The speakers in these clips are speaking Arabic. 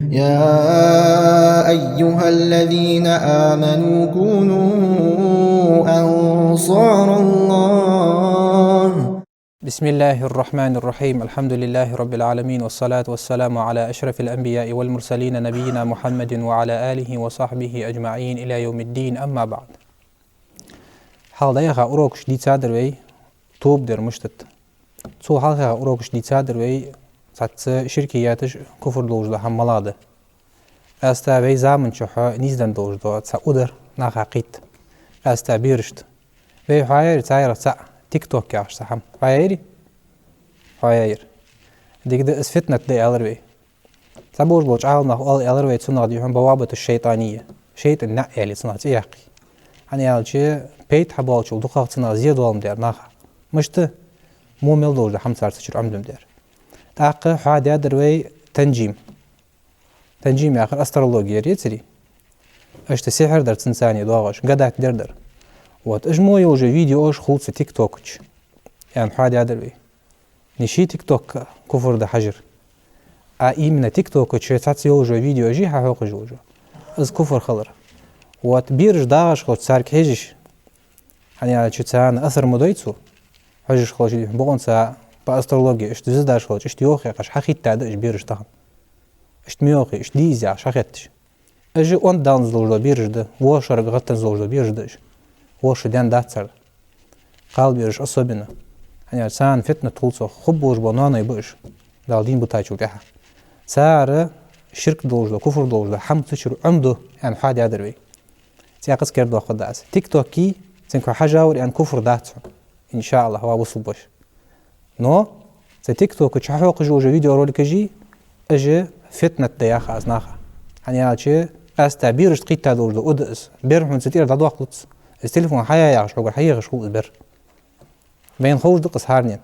يا أيها الذين آمنوا كونوا أنصار الله. بسم الله الرحمن الرحيم. الحمد لله رب العالمين، والصلاة والسلام على أشرف الأنبياء والمرسلين نبينا محمد وعلى آله وصحبه أجمعين إلى يوم الدين. أما بعد، حالدايخا أوروكش دي تادروي توب در مشتت تو حالدايخا أوروكش دي تادروي سات شركياتش كفر دوجدا حملاده استا بي زامن شحا نيزدن دوجدا تسا أودر ناخا قيت استا بيرشت بي حاير تاير تسا تيك توك ياش سحم حاير ديك ده اسفتنة دي ألروي تبوش بوش عالنا أول ألروي تصنع ديهم بوابة الشيطانية شيطان نقيا اللي تصنع تياقي يعني ألشي بيت حبالش ودخاق تصنع زياد والم دير ناخا مشت مو ميل دوجدا حمسار تشير عمدم دير تاق حاد يادروي تنجيم يا آخر أسترولوجيا ريتسري اشت سحر در تنساني دواغش قدعت در وات اجمو يوجه فيديوش خلص تيك توكش يعني حاد يادروي نشي تيك توك كفر ده حجر اي من تيك توك تشات يوجه فيديو جي حقوق جوجه از كفر خضر وات بيرج داغش خلص سارك هجش يعني تشتان اثر مدويتسو حجش خلص بقون سا بأسترولوجيا اشت زداش خلص اشت يوخي قش حقيت تعدش بيرج تاهم اشت ميوخي اشت ديزيا شاخدش اجي اون دان زلوجه بيرج ده وشر غتن زلوجه بيرج دش وش دان داتسر قلبي رش أصابنا يعني سان فتنة طولسو خبوش بنانا يبوش دالدين بتاعشو كها سار شرك دوجدا كفر دوجدا حم تشر عمده يعني حاد يدروي سياقس كردو خد داس تيك توك كي تنكو حاجة يعني كفر داتسو إن شاء الله هو وصل بوش نو تيك توك تشحوق جوجا فيديو رولك جي اجي فتنة دياخا ازناخا يعني هالشي استعبيرش تقيت دوجدا ادس بيرحون ستير دادو وقت التليفون حيا يعش حقول حيا غشول البر بين خوش دقس هارنين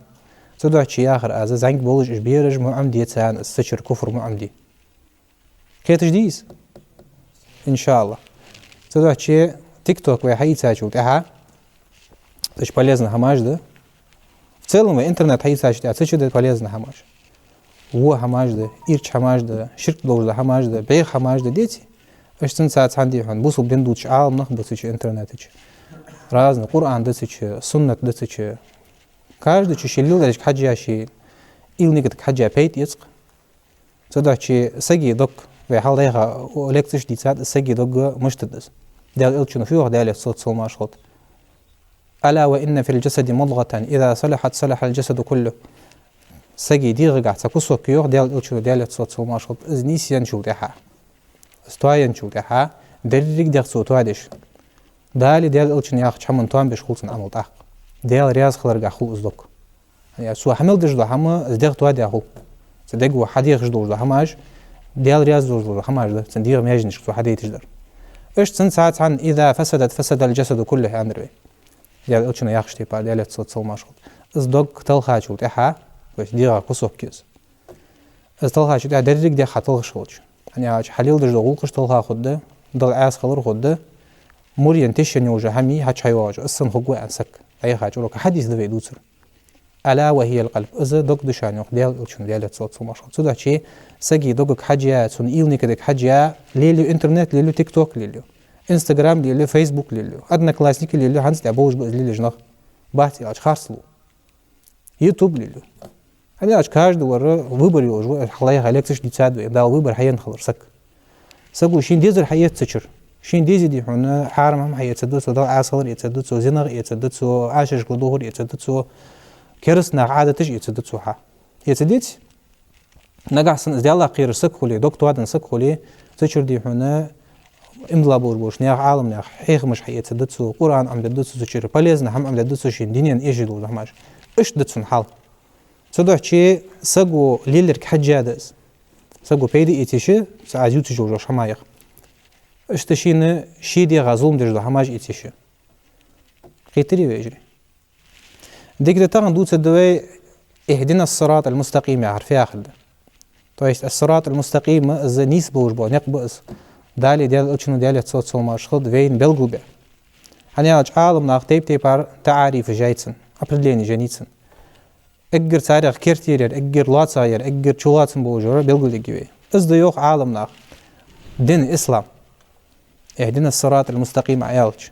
تدعي شي آخر أزا زنق بولج إجبيرج معمدي تسان استشر كفر معمدي كيتش ديس إن شاء الله تدعي شي تيك توك وحي تساچو تها تش полезно هماش ده в целом интернет حي تساچو تساچو ده полезно هماش هو هماش ده إيرش هماش ده شرك بولج ده هماش ده بيغ هماش ده ديتي اشتن ساعات عندي حن بوصل بندوش عالم نخبصش انترنتش разный Qur'an десечи, sunnat десечи. Каждый чищелил дальше хаджа ши илникет хаджа пейт яцк. Сюда чи саги док вехалдайха лекциш дицат саги док مشتدس. دال إلشون فيه دال الصوت صوم أشخط. ألا وإن في الجسد مضغة إذا صلحت صلح الجسد كله. ساجي دي رجع تكسر كيور دال إلشون دال الصوت صوم أشخط. إزنيسيان شو تها. استوين شو تها. دريك دال صوت وادش. دالي ديال إلشن ياخد حمن توان بيش خلصن عمل تاق ديال رياض خلرجع خل أصدق يعني سو حمل دش ده هما ازدق توادي أخو صدق واحد يخش دوش ده هماش ديال رياض دوش ده هماش ده صدق ما يجنش سو حد يتجدر إيش سن ساعات عن إذا فسدت فسد الجسد كله أمره ديال إلشن ياخش تيبا ديال تصل ماشخط أصدق تلخاش وتحا بس ديال قصوب كيس تلخاش ده دريك ده خطلخش خلش يعني حليل دش ده غلقش تلخا خده دل عاس خلر خده مريان تشن يوجه همي هاتش حيواجه أصلا هو أنسك أي حاجة لك حديث ذي دوسر ألا وهي القلب إذا دق دشان يخ ديال إلشون ديال تصوت سماشط صدق شيء سجي دقك حاجة سن إيلني كدك حاجة ليلو إنترنت ليلو تيك توك ليلو إنستغرام ليلو فيسبوك ليلو أدنى كلاسيك ليلو هنس لعبوش بس ليلو جناخ باتي أش خارسلو يوتيوب ليلو أنا أش كاج دور ويبر يوجو حلايا هالكتش دي تساعد دا ويبر حيان خلر سك سقول شين ديزر حياة تشر شين ديزي دي حنا حارم هم يتسدد سو عاصر يتسدد سو زنغ يتسدد سو عاشش قدور يتسدد سو كرسنا عادة تجي يتسدد سو ها يتسدد نقع سن ديال قير سكولي دكتور هذا سكولي تشر دي حنا املا بوربوش نيا عالم نيا حيخ مش يتسدد سو قران عم دد سو تشر полезно هم عم دد سو شين دينيا يجدو زعماش ايش دتسن حال صدق شي سقو ليلرك حجادس سقو بيدي يتشي ساعات يوتجوش حمايق اشتشينا شي دي غازوم دجدا هماج يتشي قيتري ويجري ديك ده تاغن دوت الدواء اهدنا الصراط المستقيم يعرف ياخد تويست الصراط المستقيم از نيس بوجبو نقبس دالي ديال اتشنو ديال تصوت سوماش خد وين بلغوبه هنياج عالم ناخ تيبار تعاريف جايتسن определение جانيتسن اجر تاريخ كيرتيرير اجر لاتساير اجر چولاتسن بوجور بلغوليگوي ازديوخ عالمنا دين إسلام اهدنا الصراط المستقيم عيالش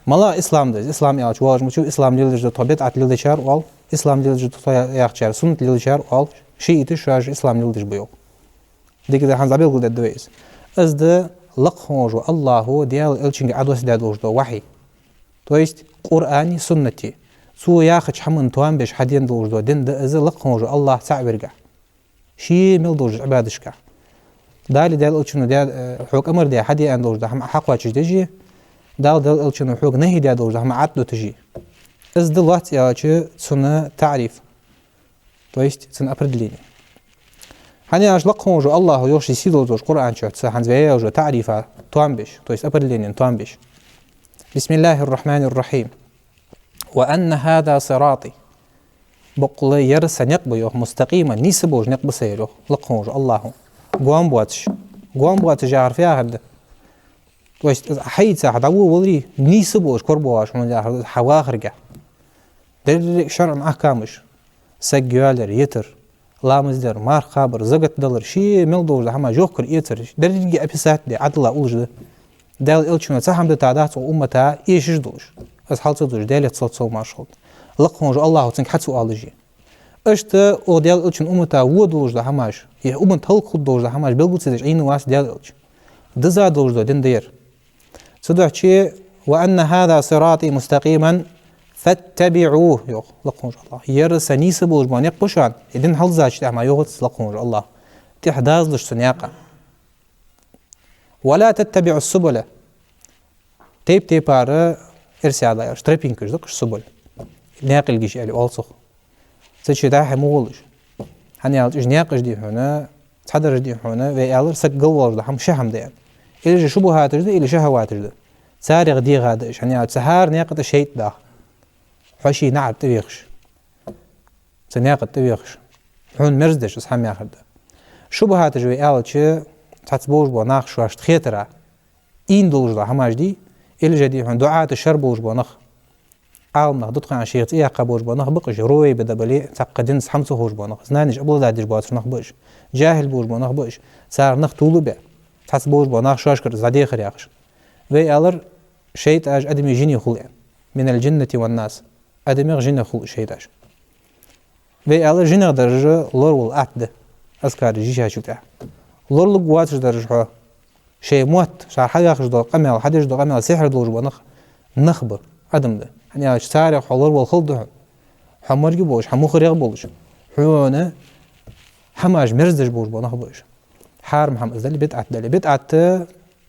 ملا إسلام ده إسلام يالش واج مشو إسلام ليلج طبيعت عت ليلج شار وال إسلام ليلج ياخشار سنة ليلج شار وال شيء تشاج إسلام ليلج بيو ديك ده حنزابيل قد الدويس ازد لقهوج الله هو ديال إلشينج عدوس دادوج دو وحي تويست قرآني سنتي سو ياخش حمن توان بيش حدين دوج دو دين ده از لقهوج الله تعبرقع شي مل دوج عبادشكع دالي دال إلشينو دال حوك أمر دي حدي أن دوج ده هم حق واتش تجي دال إلشينو حوك نهي دال دوج ده هم عدو تجي ازد الوقت يالش سنة تعريف تويست سنة أبردليني هني أشلقهم جو الله يوشي سيدو زوج قرآن شوت سهن زويا جو تعريفا توانبش تويس أبرلين توانبش بسم الله الرحمن الرحيم وأن هذا صراطي بقول يرس نقبيو مستقيما نيسبوج نقب سيرو لقهم جو الله قوام بواتش جار فيها هذا تويس حيد ساحة دعوه ولي نيسبوج كربواش من جار حواخرقة در شرع أحكامش سجوالر يتر لامزدر مار خابر زغت دلر شي ملدوج ده هما جوكر يتر درجي ابيسات دي عدلا اولج دال الچنا صحم ده تعدات امتا ايشش دوج از حالت دوج دالت صوت سو ماشول لقون الله تنك حد سؤالجي اشت او دال الچن امتا ودوج ده هماش يه امن تلق دوج ده هماش بلغوت سيج عين واس دال الچ دزا دوج ده دين دير سدوحشي وان هذا صراطي مستقيما فاتبعوه يوخ لقون الله يرس نيسبوج بان يقبشان إذن هل زاج ما يغط لقون الله تحداز لش سنياقة ولا تتبعوا السبل تيب بار إرسي على تريبين كجدك السبل ناقل جيش يعني أولصخ تشي داحي مولش هني على إجنياقش دي هنا تحضر دي هنا ويالر سقلور ده هم شهم ده إلى شبهات ده إلى شهوات ده سارق دي غادش هني على سهار ناقة شيء ده فشي نعب تبيخش سنياقة تبيخش حون مرزدش اسحام ياخد شبهات جوي آلتش تحتبوش بو ناخ شواشت خيترا این دولج دا هماش دي إلي جدي حون دعاة الشر بوش بو نخ عالم نخ دتقان شيخت إياقا بوش بو نخ بقش روي بدبلي تقدين سحمسو هوش بو نخ زنانيش أبو دادش بواتش نخ بوش جاهل بوش بو نخ بوش سار نخ طولو بي تحتبوش بو ناخ شواشكر زادي خر ياخش وي آلر شيط آج أدمي جيني خلقين من الجنة والناس أدمي جنة خلق شيطاش وي آلر جنة درجة لورول أعد أذكار جيشها شوتها لورل قواتش درجة شيء موت شعر حد ياخش دو قمل حد يجدو قمل سحر دولج بنخ نخبر عدم ده يعني سارع حلور والخلد حمرجي بوش حمو خريق بولش حونه حماج مرزدش بوش بنخ بوش حار محمد دلی بدعت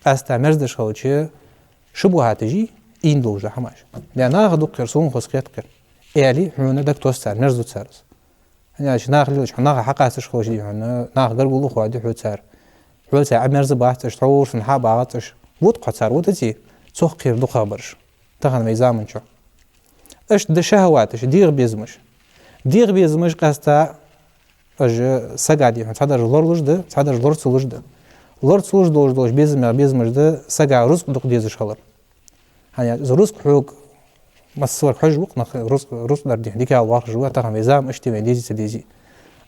استمرزدش خوچه شبهات جي این دولج حماج لأن دو قرصون خسقيت قر إيالي حونه دك توستر مرزدو تسرس يعني ناخ ليش ناخ حقاسش خوش دي حونه ناخ قربولو خوادي حو تسر حوالي عمرز باحتش طور سنحاب عاتش ود قصار ودتي صخ قير دو خبرش تخن ميزامن شو اش ده شهواتش ديغ بيزمش قستا اج سقادي تصدر لورلج ده تصدر لورسلج ده لورسلج دوج بيزمش ده سقا رزق دق ديزش خلر يعني رزق حوق مصور حج وق نخ رزق در ديك الواخ جوا تخن ميزام اشتي من ديزي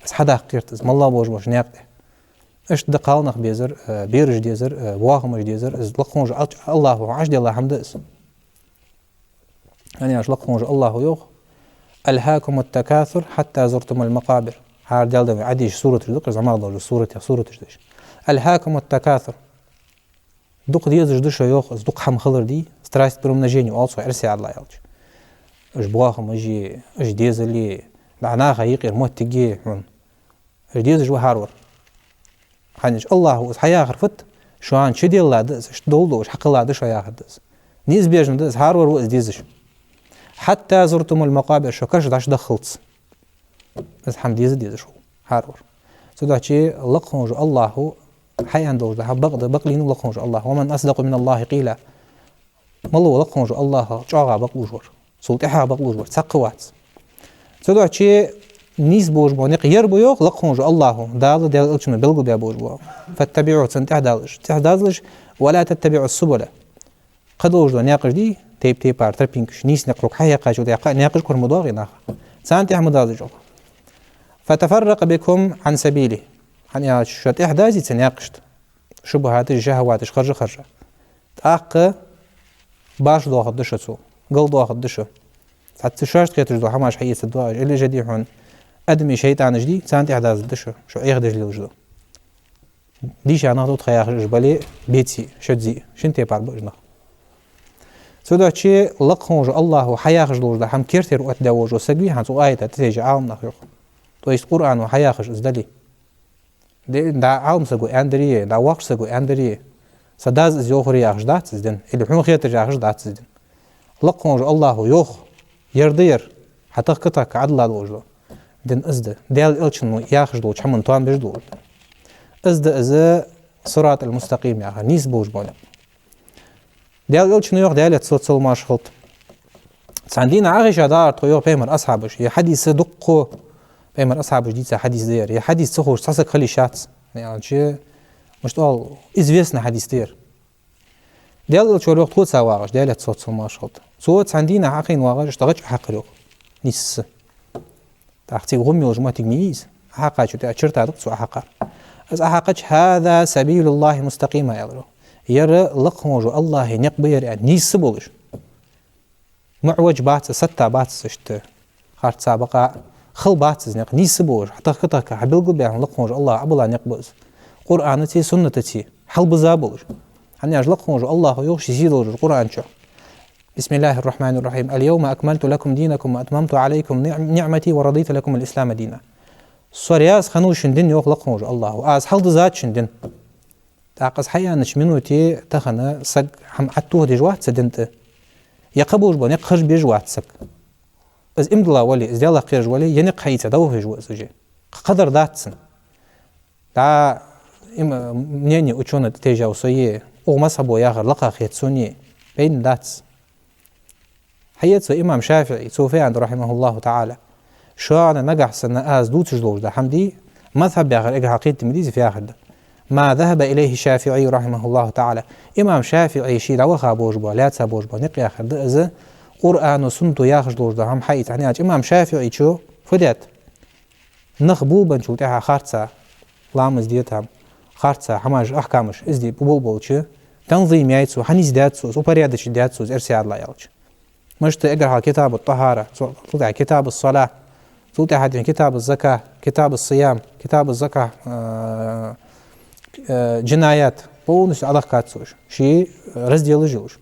بس حدا قيرت اسم الله بوج نياقته اش دقالنخ بيزر بيرج ديزر واهمج ديزر از لقونج الله عش دي الله حمد اس يعني اش لقونج الله يوخ الهاكم التكاثر حتى زرتم المقابر هار دالدم عديش سورة الذكر زعما دول سورة جدش الهاكم التكاثر دق ديزر دش يوخ از دق حم خلر دي سترايست برمنجيني also ارسي الله يالج اش بواهم اجي اش ديزر لي معناها يقير موت تجي اش ديزر جو هارور حنش الله حياة خرفت شو عن شدي الله دس دولدوش حق الله دش حياة دس نيز بيجن دس هارور وإز ديزش حتى زرتم المقابر شو كش داش دخلت بس حم ديزش هارور سودا شيء لقونج الله حياة دولج ده بقلين لقونج الله ومن أصدق من الله قيلا ملو لقونج الله جاغا بقوجور سلطحا بقوجور تقوات سودا شيء نيز بوج بو نقير بو يوخ لقونج الله دال الچن بلغو بيا بوج بو فاتبعوا تحدازلش ولا تتبعوا السبل قدوج دو ناقش دي تيب بار تربينكش نيس نقرق حيا قاجو دي ناقش كور مدوغي ناخ سانتي احمد دازجو فتفرق بكم عن سبيله يعني شت إحداثي تناقشت شبهات الشهوات خرجة تأق باش ضاخد دشة سو قل ضاخد دشة حتى شاشت خيط جدو حماش حيث الدواج اللي جدي حون أدمي شيطان جدي سانت إحداث الدشة شو يخدج لي وجدو ديش أنا ضد خياخ جبالي بيتي شدزي شنتي باربجنا سودا شيء لقهم الله وحياخ جدو جدا هم كيرتر وقت داوج وسجوي هنسو آية تتيجي عالم نخيخ تو يست قرآن وحياخ إزدلي دا عالم سجو أندريه دا وقت سجو أندريه سداز إز يوخري أخجدات زدن اللي بحوم خيتر أخجدات زدن لقهم الله يوخ يردير حتى قطعك عدل الوجلو دن إزد ديال إلشنو ياخجدو شحمن توان بجدو إزد إز صراط المستقيم ياخر نيس بوج بولا ديال إلشنو يوخ ديال يتصل ما شخلط ساندينا عايشة دار طيور بيمر أصحابش يا حديث دقو بيمر أصحابش ديتا حديث دير يا حديث تخوش تحسك خلي شات يعني شيء مش تقول إزفيسنا حديث دير ديال إلشنو يوخ تخوت سواغش ديال يتصل ما شخلط صوت ساندينا عاقين واغش اشتغلش حق اليوخ نيس تاختي غمي وجمع تجميز حقا شو تأشرت هذا سو حقا از حقاش هذا سبيل الله مستقيم يا يرى لقم وجو الله نقبير يعني نيس بولش معوج بات ستة بات سشت خارت سابقة خل بات نق نيس بولش حتى خطك حبل قبي عن لقم وجو الله عبلا نقبز قرآن تي سنة تي حل بزابولش يعني أج لقم وجو الله يوش يزيد وجو القرآن شو بسم الله الرحمن الرحيم اليوم أكملت لكم دينكم وأتممت عليكم نعمتي ورضيت لكم الإسلام دينا سورياس خنوش شندن يخلق موج الله آز حل ذات شندن تاقص حيا نشمنو تي تخنا سق حم عتوه دي جوات سدنت يقبوش بون يقخش بيجوات سق از امدلا ولي از ديالا قيرج ولي ينق حيتا دوه جوا سوجي قدر ذات سن تا منيني وچون تيجا وسويه او مصحبو ياخر لقا خيت سوني بين ذات حيث إمام شافعي صوفي عند رحمه الله تعالى شو أنا نجح سنة آز دوتش دور ده حمدي مذهب بآخر إجا عقيدة مديزي في آخر ده ما ذهب إليه الشافعي رحمه الله تعالى إمام شافعي شي دعوة خابوش با لا تسابوش با نقي آخر ده إذا قرآن وسنة ياخش دور ده هم حقيقة يعني إمام شافعي شو فدات نخبوبا شو تاعها خارتسا لامز ديتهم خارتسا حماج أحكامش إزدي بولش تنظيم يايتسو حنيز داتسو وبريادش داتسو إرسي على يالش مشت اقرأ كتاب الطهارة تطلع كتاب الصلاة تطلع كتاب الزكاة كتاب الصيام كتاب الزكاة جنايات بونس على كاتسوش شيء رزدي لجوش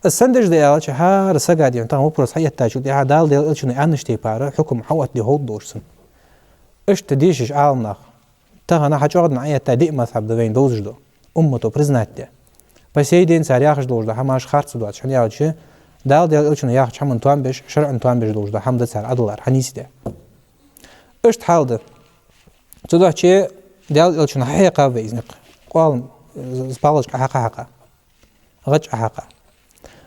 السندج ديالش ها رسقا دي انت مو برس حياة تاجو دي دال ديال شنو انشتي بارا حكم حوت دي هود دورسن اش تديش عالنا تانا حاجه معايا تادي مذهب دوين دوزج دو امته برزنات بس يدين سارياخش دور ده هماش خارت دوات شنو ياوش دال ديال شنو ياخش حمن توان بش شرع توان بش دوز ده حمد سار ادولار حنيس ده اش تحال ده تدوح شي دال شنو حقيقه بيزنق قال سبالش حقا غج حقا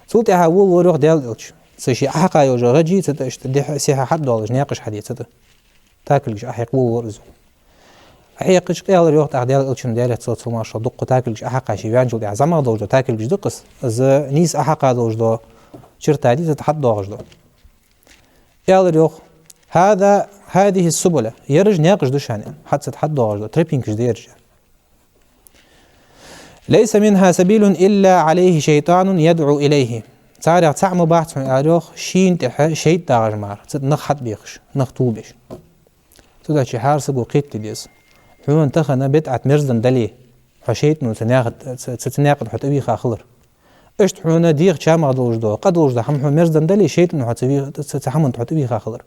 صوت هاول وروح دال سشي حقا يوجا غجي تدش تدي سيها حد دولج ناقش حديث تد تاكلش احق ورز حقيقش قال يروح دال شنو دال تصوت ما شاء دق تاكلش حقا شي يانجو دي زعما دوج تاكلش دقس از نيس حقا دوج دو شرطادي تتحدى غجدو قال يروح هذه السبله يرج ناقش دوشان حتى تتحدى غجدو تريبينكش ديرج ليس منها سبيل إلا عليه شيطان يدعو إليه تعالى تعمل بحث من أروخ شين تح شيط داغج مار نخحت بيخش نختوبش تدا شي حارس قيت ديس حون تخنا بتعت مرزن دلي حشيت نو تناقض حتى بيخا خلر اشت حونا ديغ شام غدوجدو قدوجدو حم حون مرزن دلي شيت نو حتى تحمن حتى بيخا خلر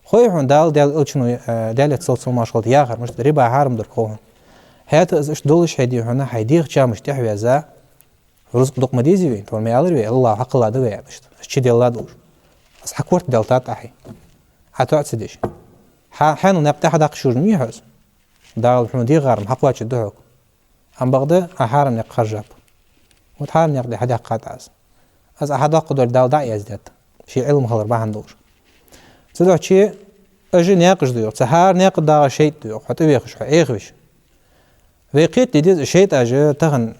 خوي حون دال الشنو دالت صوت ما شغل ياخر مش ربا حارم در خوهن هات از اش دولش هدي هنا هيديغ شامش تحويزا رزق دوق مديزي وين تور ميالر الله حق الله دو يابشت اشي ديال الله دور اس حكورت دلتات احي حتى تسديش حانو نبتا حدا قشور ميحوز دال حمدي غارم حقواتش الدهوك ام بغدا احارم يقرجب وتحارم يقضي حدا قاطعز از احدا قدر دال داع يزداد شي علم خلر ما عندوش تدو شي اجي ناقش ديو سهار ناقد دا شيء ديو حتى بيخش ايغش وقيت ديز شيء اجي تغن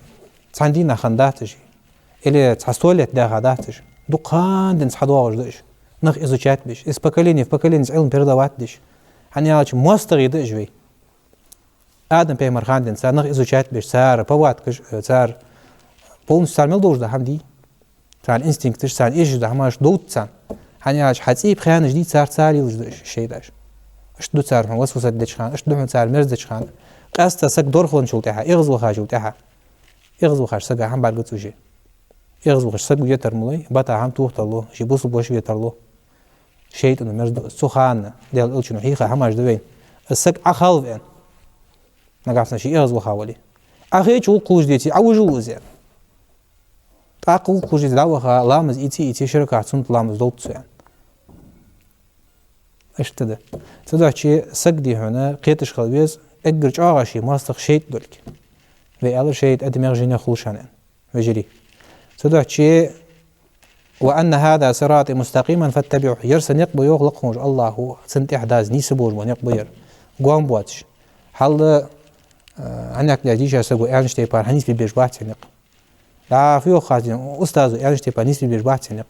صندينا خنداتش или цастолет дагадатш дукан ден схадваждыш нах изучать из поколения в поколение علم передавать диш они ач мастер идыш вей Adam peygamber khandin sa nach изучать беш сар поват кыш сар полностью сар мелдож да хамди сар инстинкт сар иш да хамаш доутсан ханяш хатип خانج دي сар سالي شيء داش اش دو سار هم وسوسه دش خان اش دو سار مرز دش خان قاست سك دور خون شولتها اغزو خاجولتها اغزو خاش سك هم بعد قصوجي اغزو خاش سك يترملي بتا هم توختلو شي بوس بوش يترلو شيء انه مرز سخان ديال الچنو حقيقه هماش دوين السك اخالف ان نقصنا شيء اغزو خاولي اخي چول قوج ديتي اوجو زين تاقو قوج داوها لامز ايتي شركه صنت لامز دوت يعني اشتد تدعي سجدي هنا قيتش خلبيز اجرج اغاشي ماستخ شيء دولك في اول شيء ادمغجينا خلشان وجري تدعي وان هذا صراطي مستقيما فاتبعوه يرسن يقبو يغلق الله سنت احداث نيسبور ونقبير قوام بواتش حل عنك ديجا سغو ارنشتي بار هنيس بيش باتنق لا فيو خاطين استاذ ارنشتي بار نيس بيش باتنق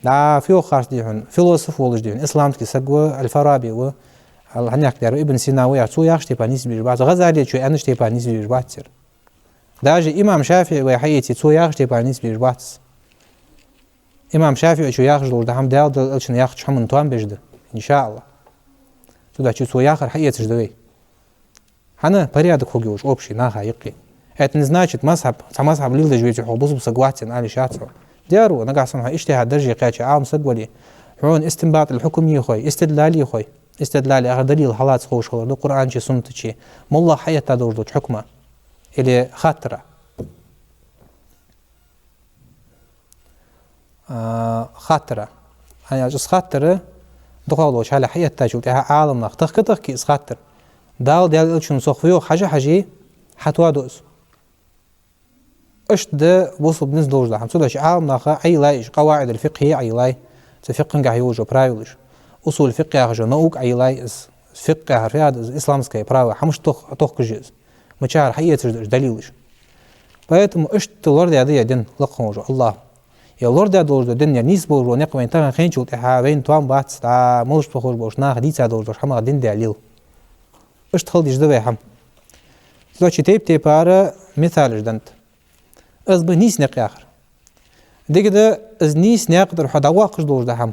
لا فيو خاص ديهن فيلسوف ولج ديهن اسلام كي سغو الفارابي و هنيك دار ابن سينا ويا تو ياخشتي بار نيس بيش بات غزالي شو ارنشتي بار نيس بيش باتر داجي امام شافعي ويحيتي تو ياخشتي بار نيس بيش بات امام شافعي شو ياخش دول هم دال الشن ياخش هم توان بيجد ان شاء الله تو دا تو ياخر حيتش دوي Она порядок хугиуш общий на хайки. Это не значит мазхаб лил живет хобус согласен али шатсо. Диару нагасам اجتهاد درجة قاچ عام سقولي. هون استنباط الحكم يخوي استدلال يخوي. استدلال اغ دليل حالات خوش خلر دو قرآن چي سنت چي. مولا حياتا دور دو حكمه. إلي خاطرة. خاطرة. أنا جس خاطرة دخلوش على حياتا جوتها عالم نخ تخ كي خاطر. دال الچون سوخيو حاجه حتوا دوس اش ده وصل بنز دوج ده همسو داش عالم ناخا اي لايش قواعد الفقهيه اي لاي تفقن قا يوجو برايولش اصول الفقه ياخجو نوك اي لاي فقه رياض اسلامسكاي براو حمش توخ كجيز مشاعر حقيقه دليلش поэтому اش تلورد يا دين لقوجو الله يا لورد يا دوج دين نيس بو نقوين تا خنچو تها وين توام بات تا مولش بخور بوش ناخ دي تا دوج حما دين دليل اش تخلد جدوي هم زوجي تيب على مثال جدنت از بنيس نق اخر ديكده از نيس نقدر حدا واقش دوج ده هم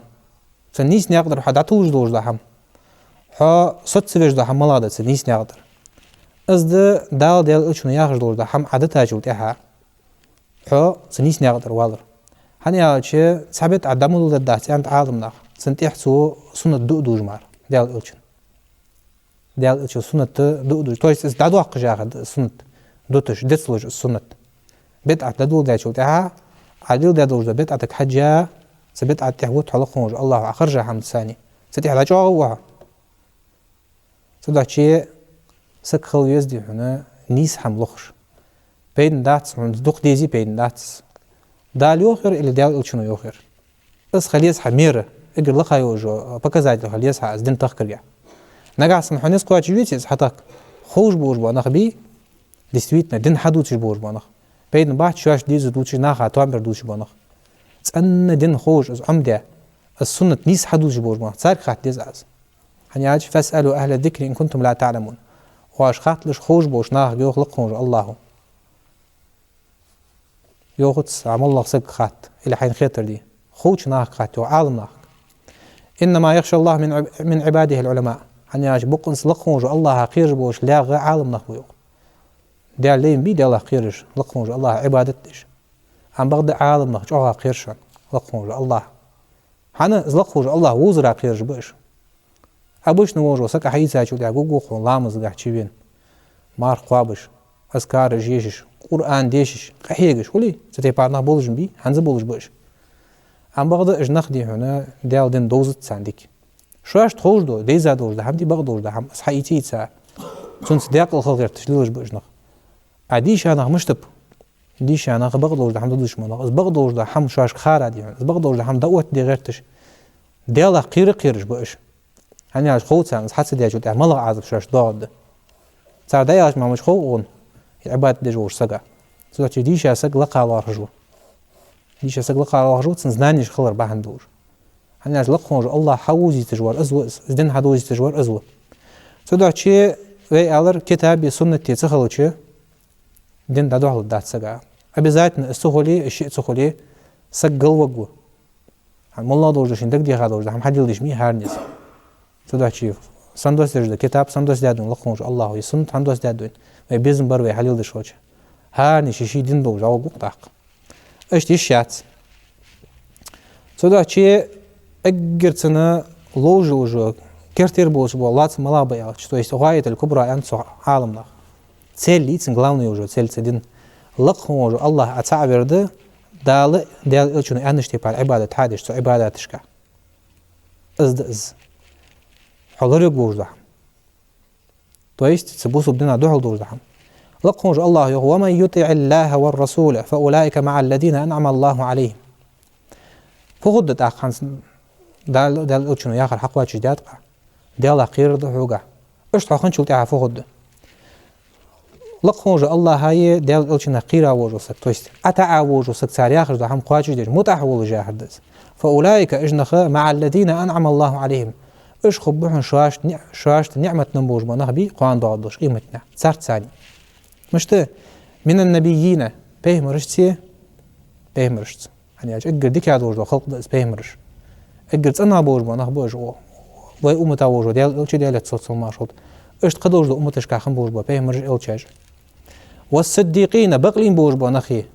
فنيس نقدر حدا توج دوج ده هم ها صد سوج ده هم ملادت نيس نقدر از ده دال ديال اشنو ياخش دوج ده هم عدد تاجو تها ها سنيس نقدر والر هني هالشي ثابت عدمو ددات انت عالم نخ سنتيحسو سنة دوج مار ديال اشن ديال اشو سنة دو то есть دادو حق جاخد سنة دوتش دتسلوج السنة بدعة دادو دايشو تها عدل دادو بدعة حجة سبدعة تحوت حلقون الله أخرجها حمد ثاني ستي على جوا صدق شيء سكخل يزدي هنا نيس حملخش بين داتس من دوق ديزي بين داتس دال يوخر اللي دال شنو يوخر بس خليس حميرة اجر لخا يوجو показать خليس از دين تخكريا نقاس محنس قواتش ويتس حتى خوش بوش بانخ بي действительно دين حدوتش بوش بانخ بين بعد شاش ديزو دوتش ناخا توامبر دوتش بانخ تسأن دين خوش از عمده السنة نيس حدوتش بوش بانخ تسار خات ديز از هنياج فاسألوا أهل الذكر إن كنتم لا تعلمون واش خاتلش خوش بوش ناخ يوخ لقونج الله يوخت عم الله سق خات إلى حين خيتر دي خوش ناخ خات وعالم ناخ إنما يخشى الله من عباده العلماء هنياج بقنس لقونج الله خير بوش لا عالم ناخ بيوخ دال لين بي دال خيرش لقونج الله عبادتش عم بغد عالم ناخ جوها خيرشان لقونج الله هنا لقونج الله وزرا خيرش بوش обычно можно сака хайца чудя гугу ламыз гачивен мар қуабыш аскар жешиш Qur'an дешиш қахегиш хули сате парна болжин би ханзы болж бош ам багда жнах ди хона далден дозут сандик шуаш тхождо деза дожда хамди багдожда хам схаитица цунс дякл хагер тшлож божнах адиш анах мыштып диш анах багдожда хам душмана аз багдожда хам шуаш хара ди аз багдожда хам даот ди гертиш дела қириш бош هني عش خوت سامس حتى دي جود ملغ عازب شاش ضاد صار دايش ما مش خوون عباد دي جوش سقا سوتش ديش سق لقى على رجو ديش سق لقى على رجو تنزنانيش خلر بهندور هني عش لقون الله حوزي تجوار ازو زدن حدوزي تجوار ازو سوتش وي алар كتاب سنة تخلوچ دين دادوحل دات سگا обязательно استخولي الشيء تخولي سقل وقو هم الله دوج دشين دك دي خادوج هم حديل دش مي هارنيس تدا چيف سندوس دج كتاب سندوس دادون لخونج الله يسن سندوس دادون وي بيزن بر وي حليل دشوچ هارني شي دين دوج او قطاق اشتي شات تدا چي اگرتنا لوجوج كرتير بوس болат малабая то есть غاية الكبرى أن عالمنا цель лицен главный уже цель цедин لقهم الله أتعبرده دال إلشون أنشتي بار عبادة حادش تو عبادة تشكا إز حضر يقول ده تو есть تبوسوا بدنا دوحل دور ده لقهم الله ومن يطع الله والرسول فأولئك مع الذين أنعم الله عليهم فقد أخانس دال إلشون ياخر حق واجد داتقا ديال أخير ده حوجا إيش تأخذ شو تعرف خد لقهم الله هاي ديال إلشنا قيرة وجوسك تويست أتع وجوسك ساري آخر ده هم قاچي دير متحول جاهدز فأولئك إجنخ مع الذين أنعم الله عليهم إيش خبهم شاشت نعمة نبوج بنهبي قان ضادش قيمتنا صارت ثاني مشته من النبيين بيهمرشتي بيهمرشت يعني أجر ديك هذا وجو خلق بس بيهمرش أجر أنا بوج بنهبوج وي أمتا وجو ديال إلشي ديال تصل ماشود إيش تقدوج دو أمتش كاخن بوج بيهمرش إلشاج والصديقين بقلين بوج بنخي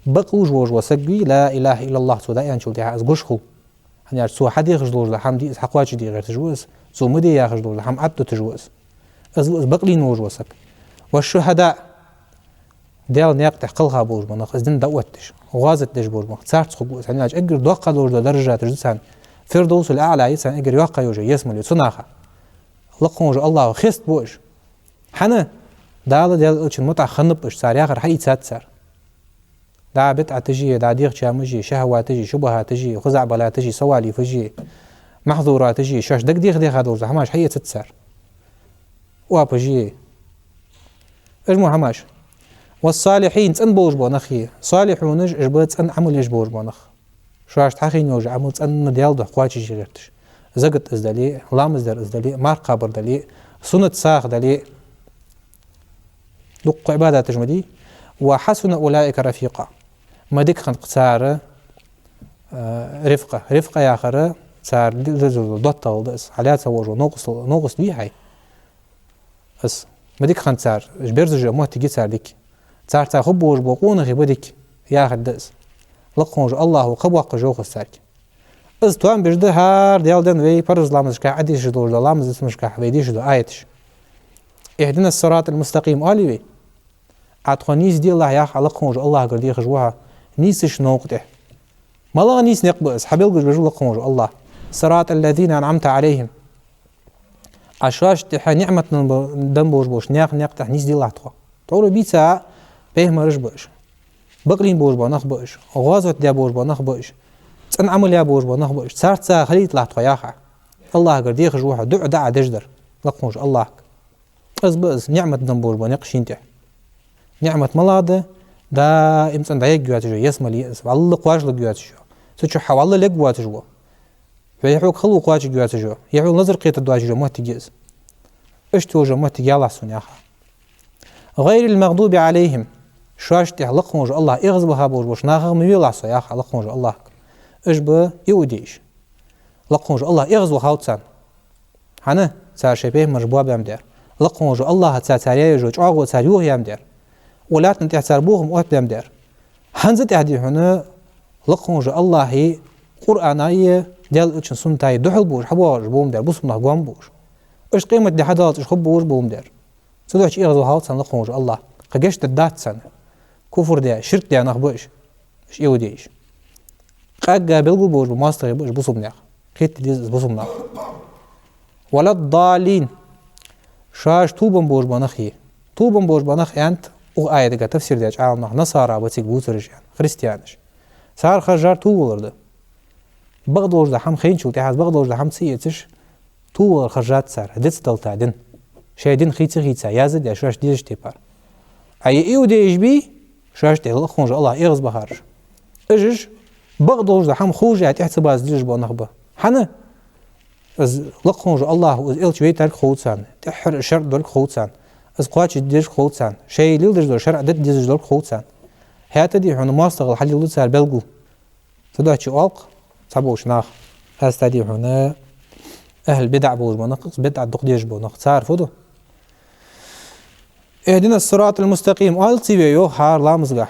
بقوج بوج وسقي لا إله إلا الله سودا يعني شو ديها أزقشخو يعني سو حد يخجلوج لحم دي حقواج دي غير تجوز سو مدي يخجلوج لحم عبد تجوز از بقلين ووج وسق والشهداء ديال نيقطع قلها بوج بنخ ازدن دوتش غازت دش بوج بنخ صارت خقوس يعني أجر دوقة لوج درجات تجسان فردوس الأعلى يسان أجر يوقع يوجي يسمل يصنعها لقهم الله خست بوج حنا دال ديال إلشن متع خنب إش صار ياخر حي تسات صار دا بدعة تجي دا ديغ شامجي شهوات تجي شبهات تجي خزعبلات تجي سواليف تجي محظورات تجي شاش دق ديغ هذا هماش حي تتسار وابجي اجمو هماش والصالحين تن بوج بونخي صالحونج اجبت ان عمل يجبوج بونخ شاش تحخين يوج عمل ان ديال دو قواچي جيرتش زغت ازدلي لام ازدر ازدلي مار قبر دلي سنت ساخ دلي دق عبادة تجمدي وحسن أولئك رفيقا ما ديك خن قصار رفقة يا آخر صار دوت والدس عليها تسوجو نقص بيه هاي بس ما ديك خن صار جبرز جو ما تيجي صار ديك صار تاخب وج بقون غي بديك يا آخر دس لقون الله قبوا جو خسارك از توان بجده هار ديال دن وي فرز لامز كا عديش دور لامز اسمش كا ويديش دو آيتش اهدنا الصراط المستقيم آلي عطخو نيس دي الله يا خلقهم الله قردي خجوها نيسش نوقته مالا نيس نقبس حبيل بجو لقهم الله صراط الذين أنعمت عليهم عشاش تحا نعمة دنبوش بوش نقطه نيس دي الله تخو تقولوا بيتا بهم رج بوش بقلين بوش بنخ بوش غازوت دي بوش بنخ بوش تن عمل يا بوش بنخ بوش صارت سا خليت لا تخو يا خا الله قردي خجوها دع دجدر لقهم الله بس نعمة دنبوش بنقشينته نعمة ملاده دا امتن دا يجوات جو يسمى يس والله قواج لجوات جو سوتشو حوالله لجوات جو فيحوك خلو قواج جوات جو يحوك نظر قيت الدواج جو ما تجيز اشتو جو ما تجي الله سن يا اخا غير المغضوب عليهم شاشت لقهم جو الله اغضب هابوش بوش ناغ مي الله يا اخا لقهم جو الله اجب يوديش لقهم جو الله اغضب هاوتسان هنا صار شبيه مرجبوا بامدار لقهم جو الله تساريا جو اغو تساريوه يامدار ولات انت حسابوهم وقدام دار هنزت هذه هنا لقهم جو الله هي قرآنية ديال إيش سنتاي دحل بوش حبوش بوم دار بوس منه قوام بوش إيش قيمة دي حدات إيش خب بوش بوم دار سدوا إيش إغزو هاوت سن لقهم جو الله قجشت الدات سنة كفر ده شرك ده نخبوش إيش يوديش قاجا بيلقو بوش بماستر بوش بوس منه خيت ديز بوس منه ولا الضالين شاش توبن بوش بنخي توبن بوش بنخ أنت وآية دقة تفسير ديش عالمنا نصارى بتيك بوترجان خريستيانش صار خجار طول بغضوج ده هم خين شو تحس بغضوج ده هم سيتش طول خجات صار هدت دلتادن شايدين خيتsa يازد يا شاش ديش تبار أي إيو ديش بي شاش تهل خونج الله يغز بهارش إيش بغضوج ده هم خوجة تحس باز ديش بنخبة حنا از لقون جو الله از إلش بيت ترك خوتسان تحر شرط دول خوتسان از قاتش ديش خوتسان شيء ليل ديش دول شرع دت ديش دول خوتسان هات دي هون ما استغل حل يلود سار بلغو تدعى ألق تبوش ناخ هستدي هنا أهل بدع بوش بنقص بدع دقديش بنقص صار فدو اهدنا الصراط المستقيم وال تبيو هار لامزغا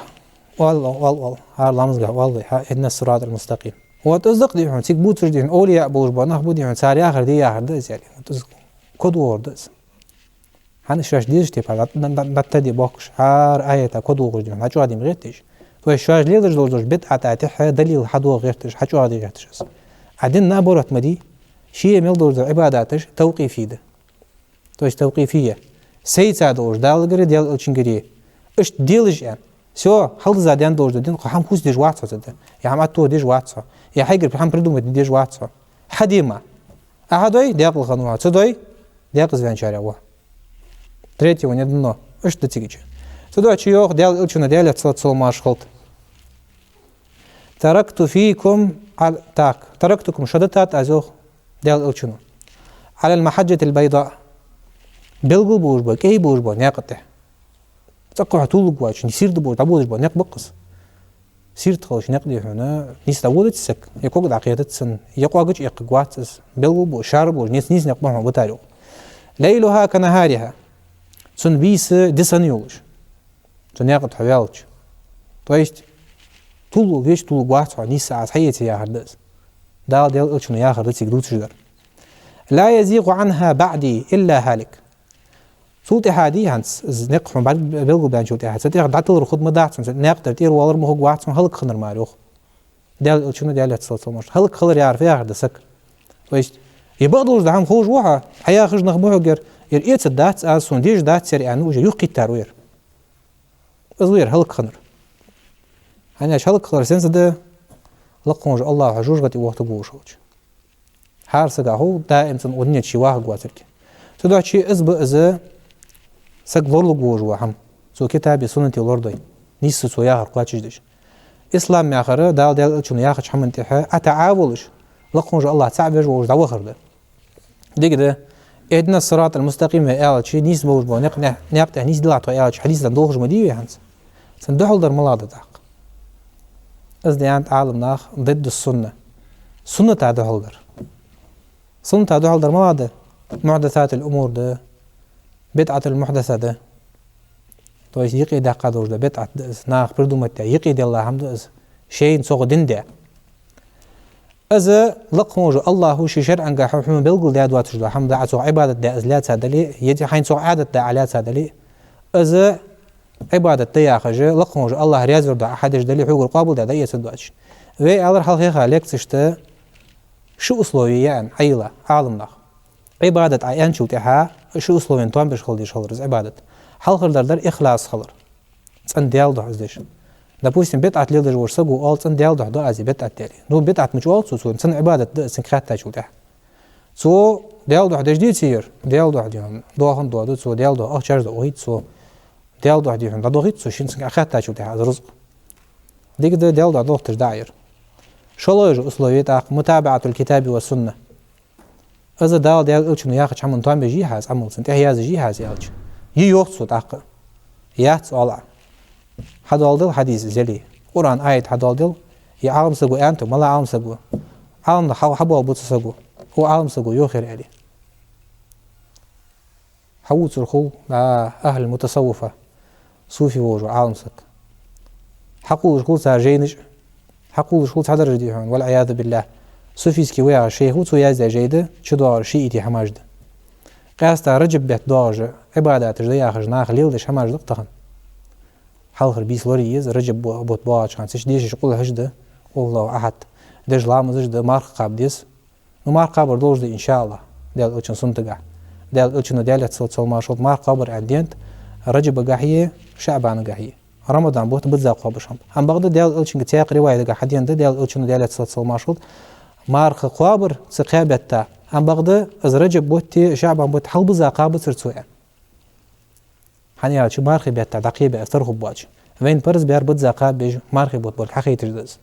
وال هار لامزغا والله اهدنا الصراط المستقيم وتصدق دي هون تيك بوتر دي أولياء بوش بنقص بودي هون صار آخر دي آخر ده يعني كود ووردز هنشاش ديش تبع نبتدي بوكش هار آية كود وورد هون هجوا دي مغيتش وشاش ليدرج دوش بدعة تاتح دليل حدو غيرتش حجوا عادي غيرتش عدين نابورت مدي شيء ميل دوش عباداتش توقيفي ده توش توقيفية سيد دوش دالغري ديال الچنگري اش ديلج يعني سو حل زاديان دوش دين قام خوس ديج واتسا زده يا عم تو ديج واتسا يا حيقر بحم بردو مد ديج واتسا حديما احدوي ديق الخنوات سدوي ديق زين شارع تريتي ونيدنو اش دتيجي تدوش يوخ ديال الچنا ديال تصل ماشخلط تركتكم شدتات أزوخ ديال الچنو على المحجة البيضاء بلغو بوجبا كي بوجبا ناقته تقوى طول قواش نسير دبوج تبوج با ناق بقص سير تخلش نقدي هنا نيس تبوج تسك يكوك دعقيدة سن يقواجج يقواتس بلغو بو شاربو نيس نقبح بتاريخ ليلها كنهارها سن بيس دسن يولش تناقت حيالج تويست طول ويش طول قوات نيس ساعات حيتي يا هردس دال ديال الچنو يا هردس يقدوت شجر لا يزيغ عنها بعدي إلا هالك سولتي هادي هانس نقح بعد بلغو بان شولتي هاد ستيغ دعتل رخود مداعت ناقدر تير والر مهو قوات هلك خنر ماروخ ديال الچنو ديال هتسلسل مش هلك خلر يعرف يا هردسك ويش يبغضوش دعم خوش وحا حيا خرج نخبوه غير يرئيت الدات اسون ديج دات سري انو جو يقي التروير ازوير هلك خنر أنا شالك خلر سنس ده لقونج الله حجوج غتي وقت بوشوج حارس هو دائم سن ودنيا شي واحد قواتك تدعى شي ازب از سق لورلو جوج وهم سو كتابي سنتي لوردي نيس سو ياهر قواتش اسلام ياخر دال الچون ياخش حمن تحه اتعاولش لقونج الله تعبج وج دوا خرده ديكده ادنا الصراط المستقيم يا شي نيس بوج بو نقته نيس دلعتو يا حديث دوخج مدي هانس سندحل در ملاده داق از ديانت عالم ناخ ضد السنة سنة تعدو هلدر سنة تعدو هلدر ملاده محدثات الأمور ده بدعة المحدثة ده تويس يقي دا قادوش ده بدعة ناخ بردو متى يقي دي الله حمد از شيء سوغ دين ده از لقموج الله شي شرعا قاحو حمد بلقل ده دواتش ده حمد عسو عبادة ده ازلات سادلي يجي حين سوغ عادة ده علات سادلي از عبادة ديا خجة لقموج الله رياض ورد أحدش دليل حقوق القابل ده ديا سدواتش وي ألر حلقي خالك تشتا شو أصلويان عيلة عالم ناخ عبادة عيان شو تها شو أصلوين توان بش خلديش خلرز عبادة حلقر در إخلاص خلر تسن ديال ده عزدش допустим بدعة ليل دجور سقو أول تسن ديال ده عزي بدعة تالي نو بدعة مش أول سو تسن عبادة ده سن خاتة شو تها سو ديال ده دجدي تسير ديال ده ديان دوهن ده سو ديال ده أخشر ده وهيد سو ديال ده ديهم ده دوغيت سو شين سن خاتة شو تها رزق ديك ده ديال ده دوختش داير شو يجو أصلوية متابعة الكتاب والسنة إذا ديال إلش إنه ياخد عمل توان بجهاز عمل سنت هي جهاز يالش يوقت عق يات على حدالدل حديث زلي قرآن آية حدالدل يا عالم سجو أنتم ولا عالم سجو عالم ده حبوا بوت سجو هو عالم سجو يخير عليه حوت الخو لا أهل المتصوفة صوفي وجو عالم سك حقول الخو ساجينج حقول الخو حدر جديهم والعياذ بالله صوفيسكي ويا شيخ وتو يازا جيده شدوار شيئتي حماجد قاستا رجب بيت دوج عبادات جدي اخرج ناخ ليلدش حماجد تخن حلخر بيس لوريز رجب بوت باج كان سيش ديش يقول هجده والله احد دج لامز جده مارك قابديس نو مارك قابر دوج ان شاء الله ديال اوتشن سنتغا ديال اوتشن ديال تصل مارشوت مارك قابر عندينت رجب قاحيه شعبان قاحيه رمضان بوت بتزاق قابشم هم بغدا ديال اوتشن تياق روايه قاح حدين ديال اوتشن ديال تصل مارشوت مارخ قابر سقابتا هم بغدا از رجب بوتي شعبان بوت حلب زاقاب سرتويا حنيا شو مارخ بيتا دقيبه اثر خبواج وين برز بيار بوت زاقاب بيج مارخ بوت بول حقيقه تجدز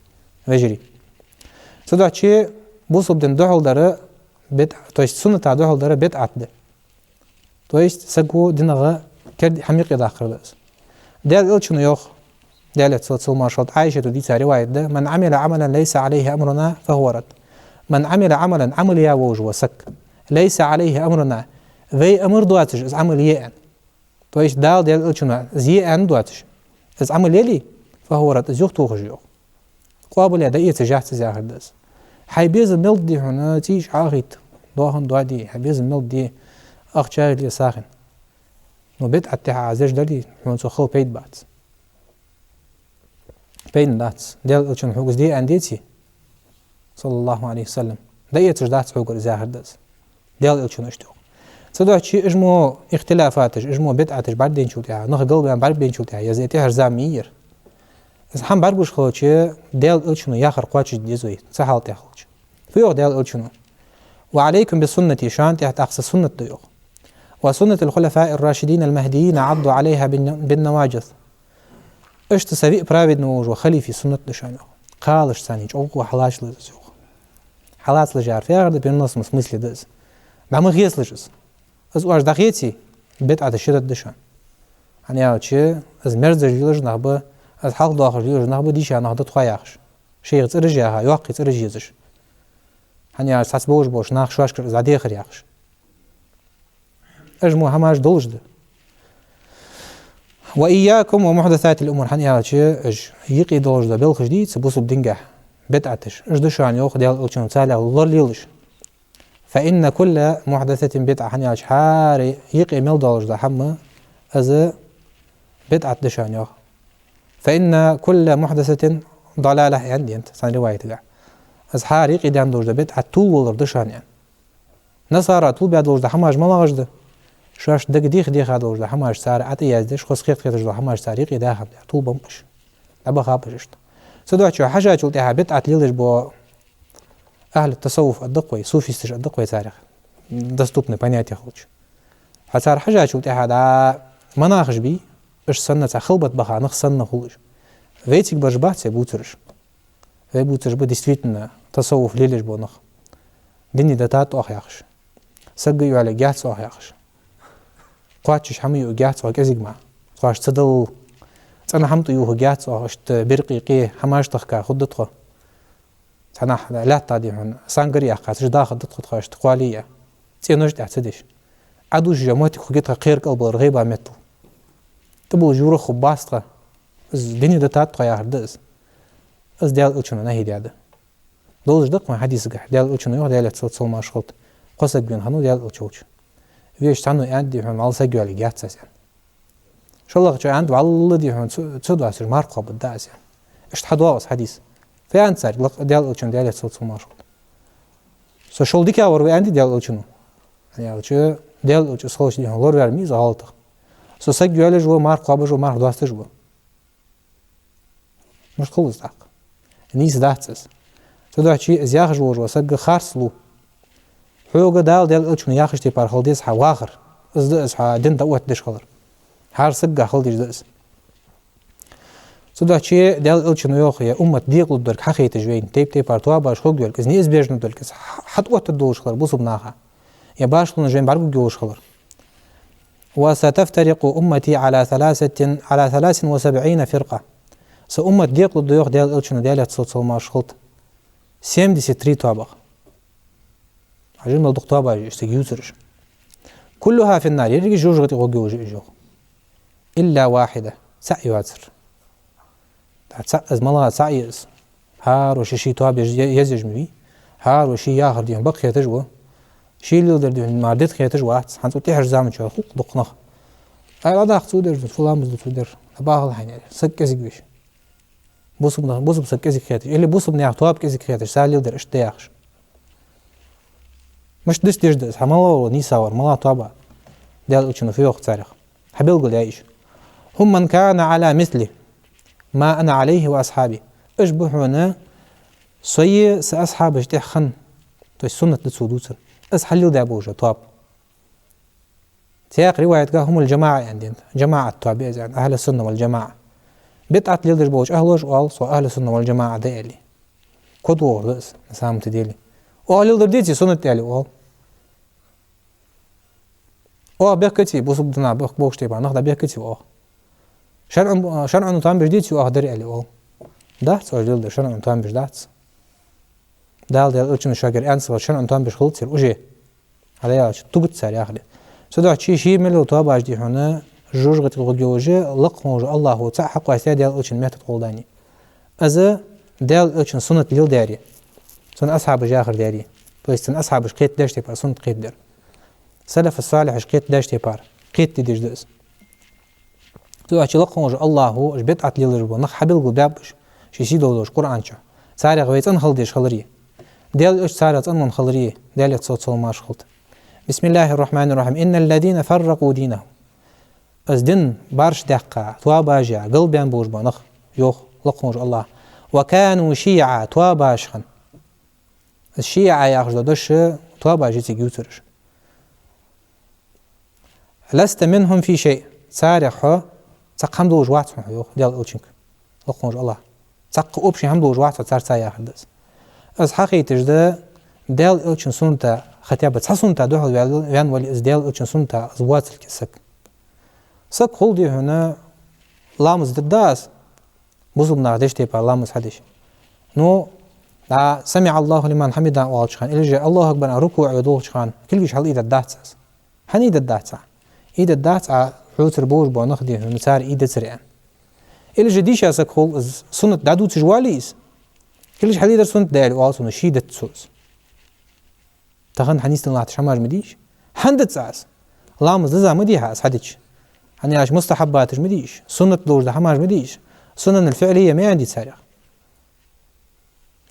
وجري صدق شي بوصب دن دحل دره بدعة то есть سنة تعدو هالدرة بدعة ده то есть سقو دينغا كرد حميق يداخل داس دال إلشنو يوخ دالت صلى الله عليه وسلم عائشة دي رواية ده من عمل عملا ليس عليه أمرنا فهو رد من عمل عملا عمل يا ووج وسك ليس عليه أمرنا ذي أمر دواتش إز عمل يأن то есть دال إلشنو زيأن دواتش إز عمل يلي فهو رد إز يختو خجيوخ قابل يدعي تجاهت زاهر داس حيبيز الملد دي هنا تيش عاغيت دوهن دوادي حيبيز الملد دي أخشاغي لي ساخن وبيت عتها عزيز دالي حونسو خو بيد بات بين داتس ديال إلشن حوغز دي أنديتي صلى الله عليه وسلم دايتش داتس حوغر زاهر داس ديال إلشن اشتو صدق شي اجمو اختلافاتش اجمو بدعتش بعدين شوتها نخ قلبي بعدين شوتها يزيتي هرزامير إذا هم بربوش خوتشي ديال إلشنو ياخر قواتش ديزوي سحال تاخوتش فيوغ ديال إلشنو وعليكم بسنتي شان تحت أقصى سنة ديوغ وسنة الخلفاء الراشدين المهديين عضوا عليها بالنواجذ اشت سبيق برابد نوج وخليفي سنة دشانو قالش ثانيج أوقو حلاش لزيوغ حلاش لجار في أغرد بينص مسمسلي دز بعمل غيس لجز از واش داخيتي بدعة الشدة دشان يعني اوتشي از مرز جيلج نخبه از حق داخل جيلج نخبه ديش نخده تخواياخش شيء ترجعها يوقي ترجيزش يعني ساس بوش ناخ شواش كر زادي خرياخش اجمو هماش دولجده وإياكم ومحدثات الأمور حني اوتشي اج يقي دولجده بالخ جديد سبوسو بدنجح بدعتش اج دشان يوخ ديال اوتشن تالا الله ليلش فإن كل محدثة بدعة حني اج حاري يقي مل دولجده حما از بدعة دشان يوخ فإن كل محدثة ضلالة عندي أنت سان رواية تقع أصحار يقي دان دوجده بدعة طول ولر دشان يعني نصارى طول بيا دوجده حماج ملاغجده شاش دق ديخ دوجده حماج سار عطي يازدش خص خيط دوجده حماج سار يقي داخل طول بمش أبا خابش سدوحشو حاجة تلتها بدعة ليلش بو أهل التصوف الدقوي صوفيستش الدقوي تاريخ دستوبني بنياتي خلش حصار حاجة تلتها دا مناخش بي إش سنة خلبت بخا نخ سنة خلش ويتك برجبات بوترش بوترش بو действительно تصوف ليلش بو نخ ديني داتات أخ ياخش سقيو على جاتس أخ ياخش قواتش حميو جاتس أخ كزيق ما قواش تدل أنا حمتو يوه جاتس أخ اشت برقي قيه حماش تخكا خدتخو تناح لا تادي هون سانغري أخ قاتش داخل دتخو اشت قوالية تينوش تعتدش عدوش جموتي خجيتها خير قلب الرغيبة متل تبو جورو خباستها از ديني دتات قيا هردز از ديال إلشنو نهي دياده دولج دق ما حديث قح ديال إلشنو يوه ديال تصل ما شغلت قصق بين هنو ديال إلشوش ويش تانو عندي هون على سجوا على جات ساسين شو الله جو عند والله دي هون تسود عسر مارقة بالدعس يعني إيش تحدوا حديث في عند سار ديال إلشنو ديال تصل ما شغلت سو شو ديك أور عندي ديال إلشنو يعني إلشو ديال إلشو صلش دي هون لور vermiz غلطة سو سجوا على جو مارقة بجو مارق دوست جو مش خلص داق نيس داتس تدو شيء زياخ جوج وسق خارسلو حوغ دال ديال إلشنو ياخش تي بار خلديس حواخر از دس ح دين دوت دش خلر هار سق خلديش دس تدو شيء ديال إلشنو يوخ يا أمة ديق لدرك حقي تجوين تيب تي بار توا باش خوغ ديال كز نيز بيجن دول كز حط وقت الدوش خلر بوصو بناخا يا باش لنا جوين بارغو جوش خلر وستفترق أمتي على 73 فرقة سأمة ديق للضيوخ ديال إلشنو ديال تصل ما شغلت 73 طابق عجل ملدق طابق يستجيوزرش كلها في النار يرجع جوج غتي غوجي جوج إلا واحدة سعي واتر تسأز ملا سعيز هار وشي طابق يزج مبي هار وشي ياخر ديهم بق يتجوا شي اللي يقدر ديهم ماردت خيتجوا حنتو تيحر زامن شو خوق دقنخ هاي لا تودر فلان بز تودر باغل حين سكز بيش بوسب سكزي كياتش اللي بوسب نياخ تواب كزي كياتش سالي ودر اشتياخش مش دش دش حمالو نيساور ملا توابا ديال إلشنو في وقت تاريخ حبيل قول يعيش هم من كان على مثلي ما أنا عليه وأصحابي اشبهونا صي سأصحاب اجتيح خن تو السنة تسودوسر أصحلو دابوجة تواب سياق رواية هم الجماعة عندنا جماعة التوابع يعني أهل السنة والجماعة بدعة ليلدر بوش أهلوش وال سو أهل السنة والجماعة ديالي كدوه لس نسام تديلي وأهل ليلدر ديتي سنة ديالي وال بيكتي بوصبنا بوشتي با نخدا بيكتي شرع نتام بجديد دري علي دات وجدل شرع نتام بجدات دال ألشن شاگر أنس وشرع نتام بشخلت سير وجه هذا يا تقط سر يا أخي سدوا شيء ملو توابع دي هنا جوجة الغديوجة لقموج الله تعالى حق واسيا دال ألشن ميت تقولاني أذا دال ألشن سنة ليل داري سنة أصحاب جاخر داري بس أصحاب شقيت داشتي بار سنة قيت دار سلف الصالح شقيت داشتي بار قيت ديش دس تو أشي لقموج الله جبت عتليل ربو نخ حبل قدابش شي سيدولوش قرآن شا ساري غويت أن خلديش خلري دال أش ساري أن من خلري دال يتصوت صول ماش خلط بسم الله الرحمن الرحيم إن الذين فرقوا دينهم أزدن بارش دقة تواباجع قلبيان بوش بانخ يوخ لقموج الله وكانوا شيعة تواباشخن الشيعة ياخذ دش تواباجي تيجيوترش لست منهم في شيء سارح تق حمدوج واتسون يوخ ديال أوتشنك لقموج الله تق أوبشي حمدوج واتسون صار سايا خدس از حقيقة جدا ديال أوتشن سنتا ختيابة سنتا دوحل وان ولي از ديال أوتشن سنتا زوات الكسك سك خلدي هنا لامز دداس بوزبنا ديش تيبا لامز حدش نو دا سمع الله لمن حمدا والشخان إلجا الله أكبر ركوع ودول شخان كلش حل إيدا داتس هني إيدا داتس إيدا داتس حوتر بوش بونخدي مسار إيدا سريان إلجا ديش أسك خل سنة دادو تجواليس كلش حل إيدا سنة دال والسنة شيدة سوس تخن حنيست الله تشماج مديش هندت ساس لامز دزا مديها أس حدش هني عاش مستحباتش مديش سنة دور ده حماج مديش سنن الفعلية ما عندي تسارع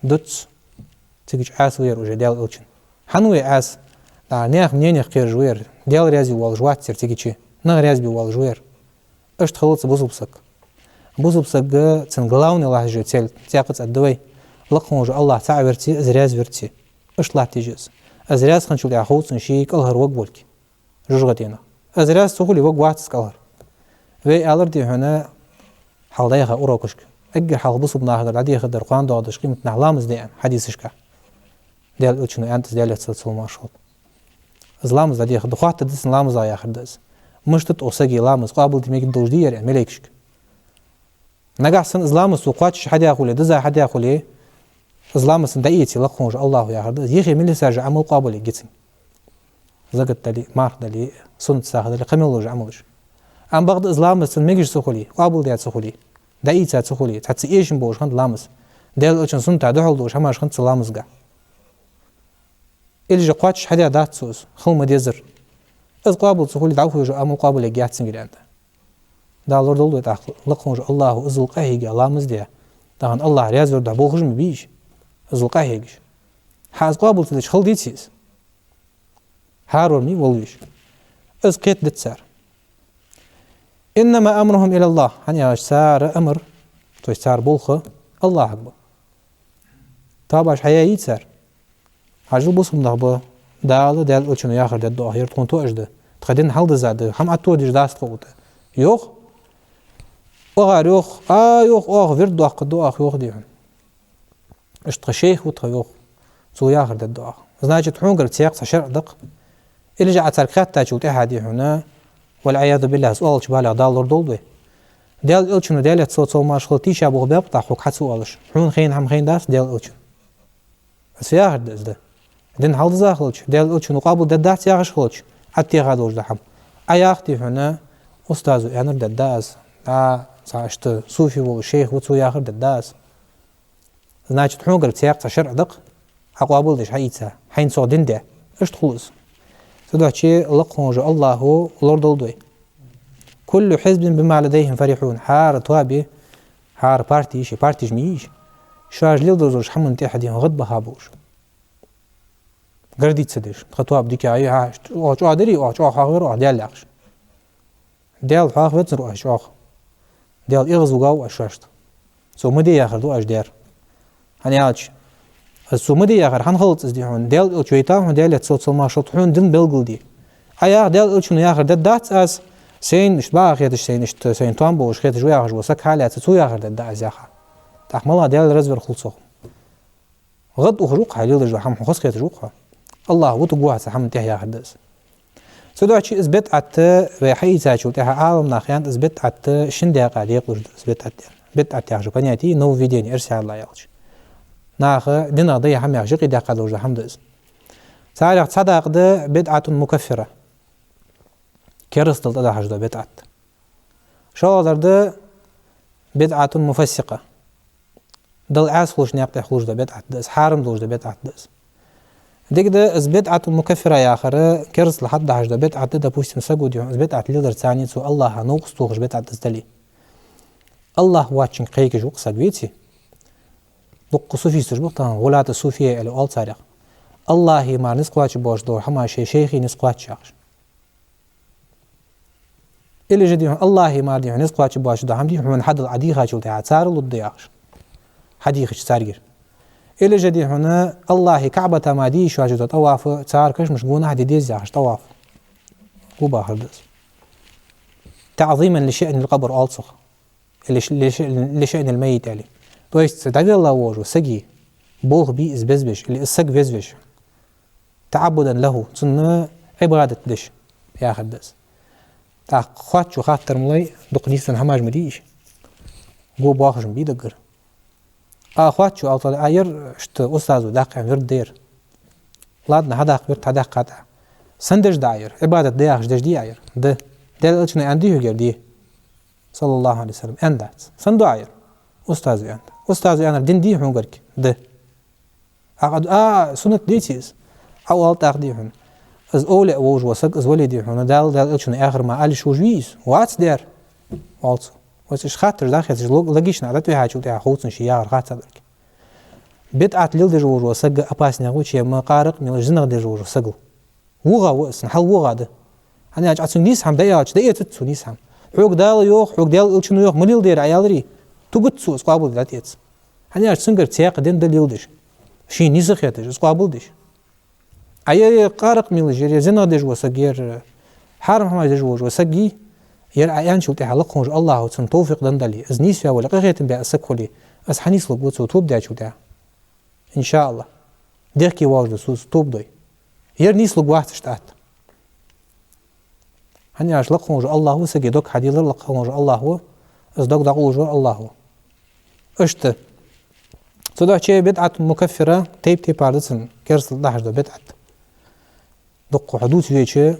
دوتس تيجي عاس وير وجا ديال أوتشن حنوي عاس دا نيخ منين يخير جوير ديال ريازي والجوات سير تيجي شي نغ رياز بي والجوير اش تخلص بوزبسك تنقلاوني الله جي تيل تياقت الدوي لقمو جو الله تعا ورتي ازرياز ورتي اش لا تيجيز ازرياز خنشول يا خوت نشي كلهر وقبولك جوجغتينا ازرياز تقولي وقوات كلهر وي الردي هنا حالدايها اوروكشك اجر حال بصبنا هذا العادي خدر قان دادش قيمه نعلامز دي حديثشكا ديال اوتشنو انت ديال تسلسل مارشال ازلامز دي خد خاطر دس لامز يا خدز مشتت اوسجي لامز قابل دي ميك دوجدير ملكشك نجاحسن ازلامز وقاتش حد ياخذ دزا حد ياخذ ازلامز دايتي لقونج الله يا خدز يخي ملي ساج عمل قابل جيتين زقت دلي مار دلي سنت ساخذ دلي قملوج عملش ام بغض ازلامز ميجش سخولي قابل ديات سخولي دايتا تسخولي تاتسيشن بوش خند لامز ديال اوتشن سنتا دحول دوش هماش خند لامز قا إلجا قاتش حدا دات سوس خلما ديزر از قابل تسخولي دعوه جو امو قابل يجاتسن جرانتا دالور دولو تاخل لقونج الله ازل قاهيجا لامز ديا دهان الله رياز ورد بوخش مبيش ازل قاهيجش حاز قابل تدش خل ديتسيس هارور مي ولويش از قيت دتسار إنما أمرهم إلى الله هني سار أمر توي سار بولخة الله أكبر تابعش حياة يتسار عجل بوسم نغبة دال ألشنو ياخر دال دو أخير تكون تو أجده تخدين حل دزاده هم أتو ديش داست قوته يوخ أغار يوخ يوخ فرد دو أخ دو أخ يوخ ديهن اشتغ شيخ وتغ يوخ سو ياخر دال دو أخ значит حونقر تياق شرع دق اللي جاء تركات تاجوت أحد هنا والعياذ بالله سؤال شبالغ دالور دولدوي ديال ألشنو ديال تصوت ماشغل شابو غباب طاحوك حد سؤالش حون خين هم خين داس ديال ألشن سياغر داس ده دين حال دزاخلش ديال ألشنو قابل ددات ياغش خلش حتى غادوش دحم أياختي هنا أستاذ يعني دداس ساشت صوفي والشيخ وتسو ياخر دداس значит حونقر تياق شرع دق أقابل ديش حيتها حين صودين ده إيش تخلص تدعشي لقونج الله لوردولدوي كل حزب بما لديهم فرحون حار توابي حار بارتيشي بارتيش ميش شاج ليلدوزوش حمن تحدين غد بهابوش قردي تسدش خطواب ديك اي هاش اوچ ادري اوچ خاغير ديال لاخش ديال خاغ وتر اوچ اخ ديال اغزوغاو اشاشت سو مدي ياخر دو اش دير هاني اچ السومدي يا غير حنخلط ازديحون ديال الشويتاهم ديال تصوت ما شطحون دم بلغلدي ايا ديال الشنو يا غير دات اس سين اشباع خيتش سين اشت سين توامبو وش خيتش ويا غش وسك حالات تو يا غير دات يا خا تحملها ديال رزبر خلصو غد وخروق حليل رجع حم خص خيت جوقها الله وتقوا حم تحيا حدث سوداچی از بدعت و حیث چوت عالم ناخیان از بدعت شنده قالی قلوج از بدعت یاخش کنیاتی نو ویدیونی ارسال الله یالش ناخ دین قضیه هم یاخش قیدا قلوج هم دز سالق صدق ده بدعت مكفرة كرستل ده حجده بدعت شو ده بدعة مفسقة دل عاس خلوش نيقطع خلوش ده بدعت ده حارم دلوش ده بدعت ده ديك ده از بدعة مكفرة يا آخر كرس لحد حجده بدعت ده بوستم سجود از بدعت ليدر ثاني سو الله نوقس توخش بدعت دستلي الله واتشين قيك جو قصبيتي دق صوفي سجبطان ولا تصوفيه اللي أول صارق الله ما نسقواش باش دور حما شيخي نسقواش شاخش اللي جدي الله ما دي نسقواش باش دور حمدي من حد العدي خاجل تاع صار للضياخش حديخش سارجر اللي جدي هنا الله كعبة ما دي شو عجبت طواف صار كش مش قونا حد يديز ياخش طواف هو باخر دز تعظيما لشأن القبر ألصق لشأن الميت عليه تويست تدعي الله وجه سجي بوغ بي إزبزبش اللي السق بزبش تعبدا له تصنع عبادة دش يا خدس تا خوات شو خاطر ملاي دقنيسن هماج مديش جو باخش بيدقر خوات شو أوصل آير شت أستاذ داقع غير دير لادنا هداق غير تداق قطع سندش داير عبادة دياخش دش دي آير ده الاشنا عندي هجر دي صلى الله عليه وسلم اندات سندو آير أستاذ أنا دين دي حنقرك ده عقد سنة ديتيز أول تقديرهم از أول ووج وسق از ولدي هنا دال إلشون آخر ما قال شو جويس واتس دير also وش خاطر داخل لقيش نعرف في حاجة تاع خوتن شيار خاطر ذلك بدعة ليل دجوج وسق أباس نقول ما قارق من الجنة دجوج وسقل وغا واسن حل وغا ده أنا أجعل سنيس هم دايج دايت سنيس هم حوق دال يوخ حوق دال إلشون يوخ مليل دير عيالري تقول سوس قابل ذاتيت أنا أجعل سنجر تياق دين دليل دش شي نيسخ يتج قابل دش أيه قارق من الجير زنا دج وسجير حرم هم دج وسجي ير عيان شو تحلقهم الله وتن توفيق دندلي از نيس ولا قيت بي اسكولي از حنيس لقوت توب دا شو دا ان شاء الله ديركي واجد سوس توب دوي ير نيس لقوات اشتات هني عش لقهم الله وسجي دوك حديل لقهم الله هو از دوك دقوا الله هو اشت صدق شيء بدعة مكفرة تيب باردسن كرس لحج ده بدعة دق حدوث ويشة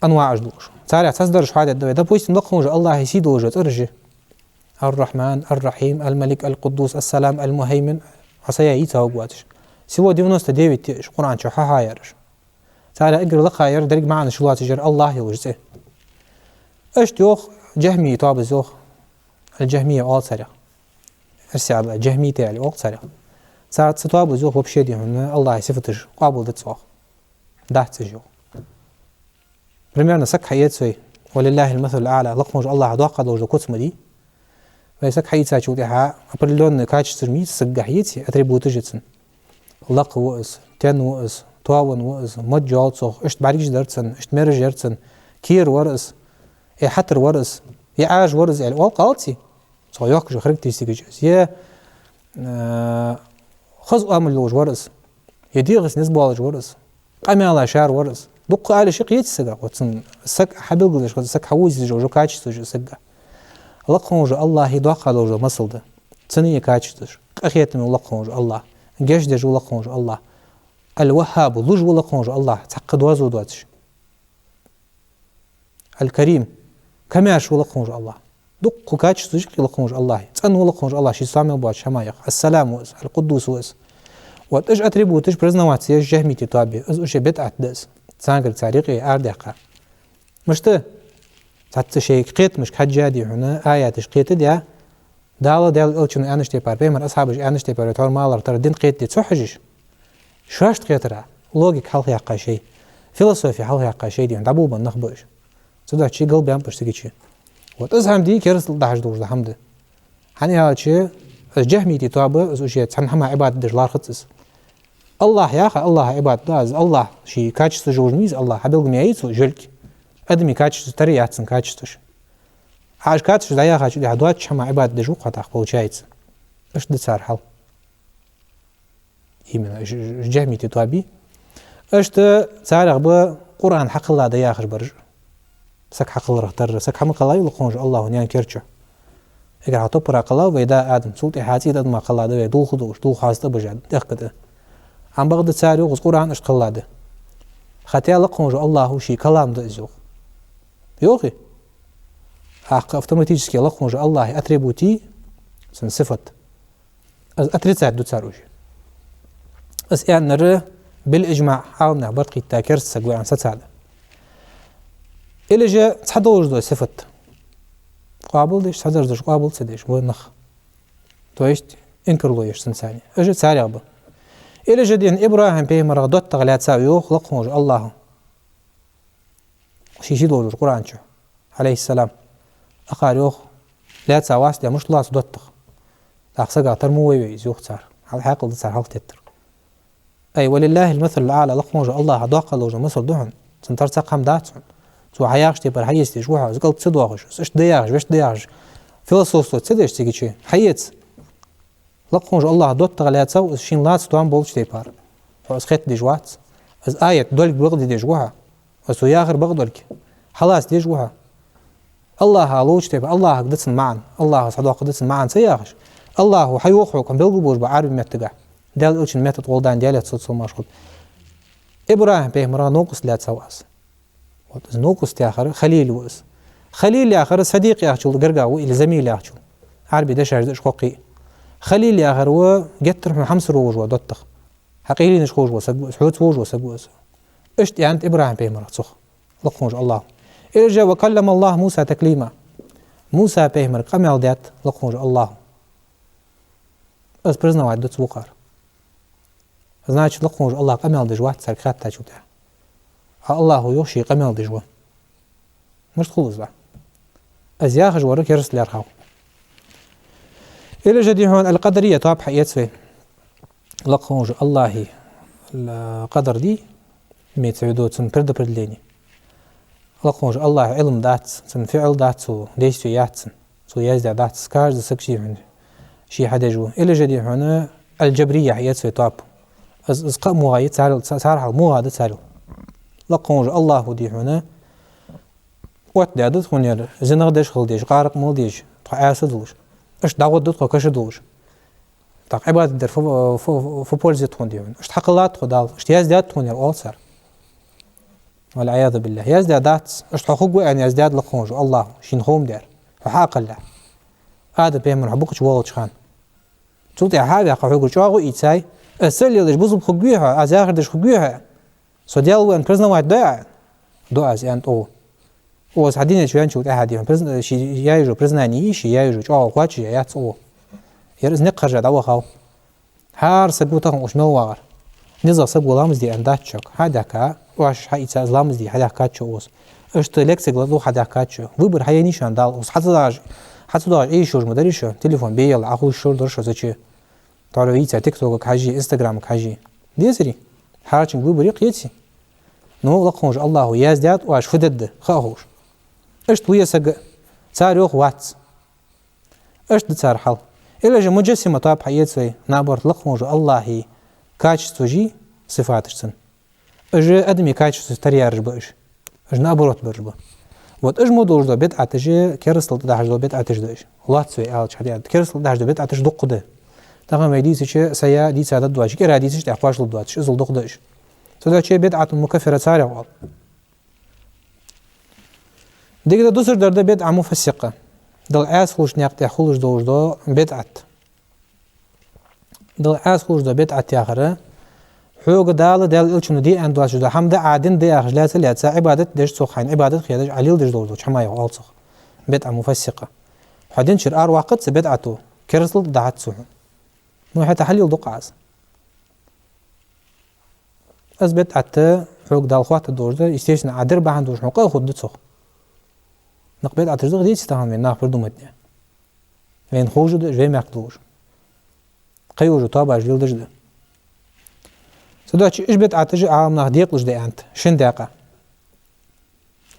أنواع أجلوش تعالى تصدر شهادة ده بويس نقهم الله يسيد وجه أرجع الرحمن الرحيم الملك القدوس السلام المهيمن عصايا يتوقعش سوى ديونس تديوي تيش قرآن شو حايرش تعالى اقرأ لقاير درج معنا شلوات جر الله يوجزه اشتيوخ جهمي طابز يوخ الجهمية أول سريع ارسي على الجهمية تاعي أول سريع صارت ستوابز يوخ وبشيدي هنا الله يصفتش قابل دتصوخ دهت سجوخ примерно سك حيات سوي ولله المثل الأعلى لقمج الله عدوق قد وجد قسم دي ويسك حيات ساچو ديها أبرلون كاتش ترميت سك حياتي أتريبوت جتسن لق وأس تن وأس طاون وأس مجال صخ اشت باريش درتسن اشت مرج درتسن كير ورأس حتر ورأس عاج ورأس يعني أول قالتي صو يوكش خرجتي سيجيس يا خذ أمل لوج ورأس يديغس نسبة لوج ورأس قامي على شعر ورأس دق على شيء قيت سجى وتسن سك حبل قدش سك حوز جو كاتش تج سجى لقهم جو الله يدق على جو مصل ده تسني كاتش تج أخيت من لقهم جو الله جش ده جو لقهم جو الله الوهاب لوج لقهم جو الله تعقد وزود واتش الكريم كماش لقهم جو الله دق كاتش تج لقهم جو الله تسن لقهم جو الله شي سامي باش همايق السلام وس القدوس وس وتج أتريبوتج برزنوات يج جهمي تتابع أش بدعة دس سانجر تاريخي أردقة مشته حتى شيء قيت مش حجادي هنا آيات قيت دي دال ألشون أنشتي بار بيمر أصحابش أنشتي بار تور مالر ترى دين قيت دي تحجش شاش قيترا لوجيك حل يقع شيء فلسفي حل يقع شيء دي عبوبا نخبوش صدق شيء قلبي أم بس تجي وتزهم دي كرس لدحج دوج الحمد هني هذا شيء الجهمي تتابع أشياء تحمل عبادة دجلار خطس الله يا أخي الله عباد داز الله شيء كاتش تجوج ميز الله حبيل جميعيته جلك أدمي كاتش تريات سن كاتش تش عاش كاتش زيها خاتش دي هدوات شما عباد دجوج قطع بوجايت إيش ده صار حل إيمن جهمي تتوابي اشت سارغ ب قرآن حق الله ده ياخر برج سك حق الله رختر سك حمق الله يلقونج الله نيان كيرچه اگر هاتو پر الله ويدا آدم سلطي حاتي داد ما الله ده دول خدوش دول خاصة بجد دقته عم بغد سارغ وز قرآن اشت الله ده خاتي لقونج الله شي كلام ده ازوغ يوخي حق автоматически لقونج الله اتريبوتي سن صفت اتريتسات دو تساروش اس يعني نره بالإجماع حاولنا برقي التاكرس سقوي عن ستساعد إلى جاء تحضوش دو صفت قابل ديش تحضر دوش قابل تسديش ونخ تويشت انكر لويش سنساني اجا تساري أبا إلى جاء دين إبراهيم بيه مرغ دوت تغليات ساويو خلقهم الله شيشي دولوش قرآن شو عليه السلام أقار يوخ لا تساواس لا مش لاس دوت تاقسقا ترمو ويويز يوخ تسار على حاقل تسار حال تتر أي ولله المثل الأعلى لقموج الله دوق لوج مثل دهن سنتر تقام داتون تو حياش تبر حيس تجوها زقلت تدوغش اش دياغش باش دياغش فيلسوف تديش تيجي شي حيت لقموج الله دوت غلات سو شين لات توان بولش تيبار فاس خيت دي جوات از آية دولك بغدي دي جوها وسو ياخر بغدولك خلاص دي جوها الله لوج تيبار الله قدتن معن الله صدق قدتن معن سياخش الله حيوخوكم بالقبوش بعربي متقع دال الچن متت قولدان ديالت صوت مشغول ابراهيم بيمرا نوقس لا تسواس وز نوقس تاخر خليل وس خليل اخر صديق ياخشول غرغاو الى زميل ياخشول عربي دشار دش خوقي خليل اخر و قتر محمس روج ودتخ حقيقي نشخوج وسق حوت ووج وسق اشت يعني ابراهيم بيمرا صخ لقموج الله ارجع وكلم الله موسى تكليما موسى بيمر قمل دات لقموج الله از برزنا وعد تسوقار значит لقموج الله قمل دجوات سركات تاجوتا الله يوشي قمل دجوا مش تخلص بقى ازياخ ورك يرسل يرخاو الى جدي هون القدريه طاب حياتسوي لقموج الله القدر دي ميتسعدو تن برد بردليني لقموج الله علم دات تن فعل دات سو ديشتو ياتسن سو يزدا دات سكارز سكشي من شي حدا جو الى جدي هون الجبريه حياتسوي طاب از قام مغايت سارح مغاد سارو لقموج الله دي هنا وات دادت هونير زنغدش خلديش قارق مولديش تعاسدوش اش داودت كشدوش تاق عباد در فو بولزت هونديون اش حقلات خدال اش يزداد هونير اولسر والعياذ بالله يزدادات اش حقوق يعني يزداد لقموج الله شين خوم دار حق الله هذا بيمن حبوكش والش خان تلتي حاجه حقوق جاغو ايتساي السليلش بوزب خجوها ازاخر دش خجوها سوديال وان برزنا واحد دو از انت او وز حدين شو ينشوت احد برزنا شي يايجو برزنا ني شي يايجو او قواتش يات او يرز نقرج دوا خاو هار سبوتا وش نوار نزا سبو لامز دي انداتشك هداكا واش حيت لامز دي هداكا تشوس اشت لكس غلو هداكا تشو выбор حيني شاندال وس حتى داج اي شو مدريش تليفون بيل اخو شو درش زچي تعرفيت تيك توك حاجي انستغرام حاجي ديسري حاجه وبري قيتي نو لقموج الله يزداد واش فدد خاهوش اشت ويا سق تاريخ وات اشت تار حل الا جو مجسمه طاب حياتي نابر لقموج الله كاتشتوجي صفاتشتن اجي ادمي كاتشتو تريارج باش اج نابروت بربا وات اج مودوج دو بيت اتجي كرسل داج دو بيت اتجدش لاتسوي الچ حدي كرسل داج دو بيت اتج دقده تمام يديسش سيا دي ساده دواش كرا ديسش تحواش لدواش ازل دقدش تدا شي بدعه مكفره سارع وال ديك دوسر درده بدعه مفسقه دل اس خوش نقط خولش دوج دو بدعه دل اس خوش دو بدعه اخره حوق دال الچنو دي ان دواش دو حمد عادن دي اخ لا تلات عباده دش سوخين عباده خيادج عليل دش دو حمايه والصخ بدعه مفسقه حدين شر ار وقت بدعته كرسل دعت سو مو حتى حليل دقعس اثبت عت حوق دال خوات دوجده استيشن عدر باندوش حقه خود دصخ نقبل اترزق دي تستهم من ناخ بردومتني وين خوجد جاي ماكلوش قيوج طابع جيل دجده سداش ايش بيت اتج عام ناخ ديقلش دي انت شن دقه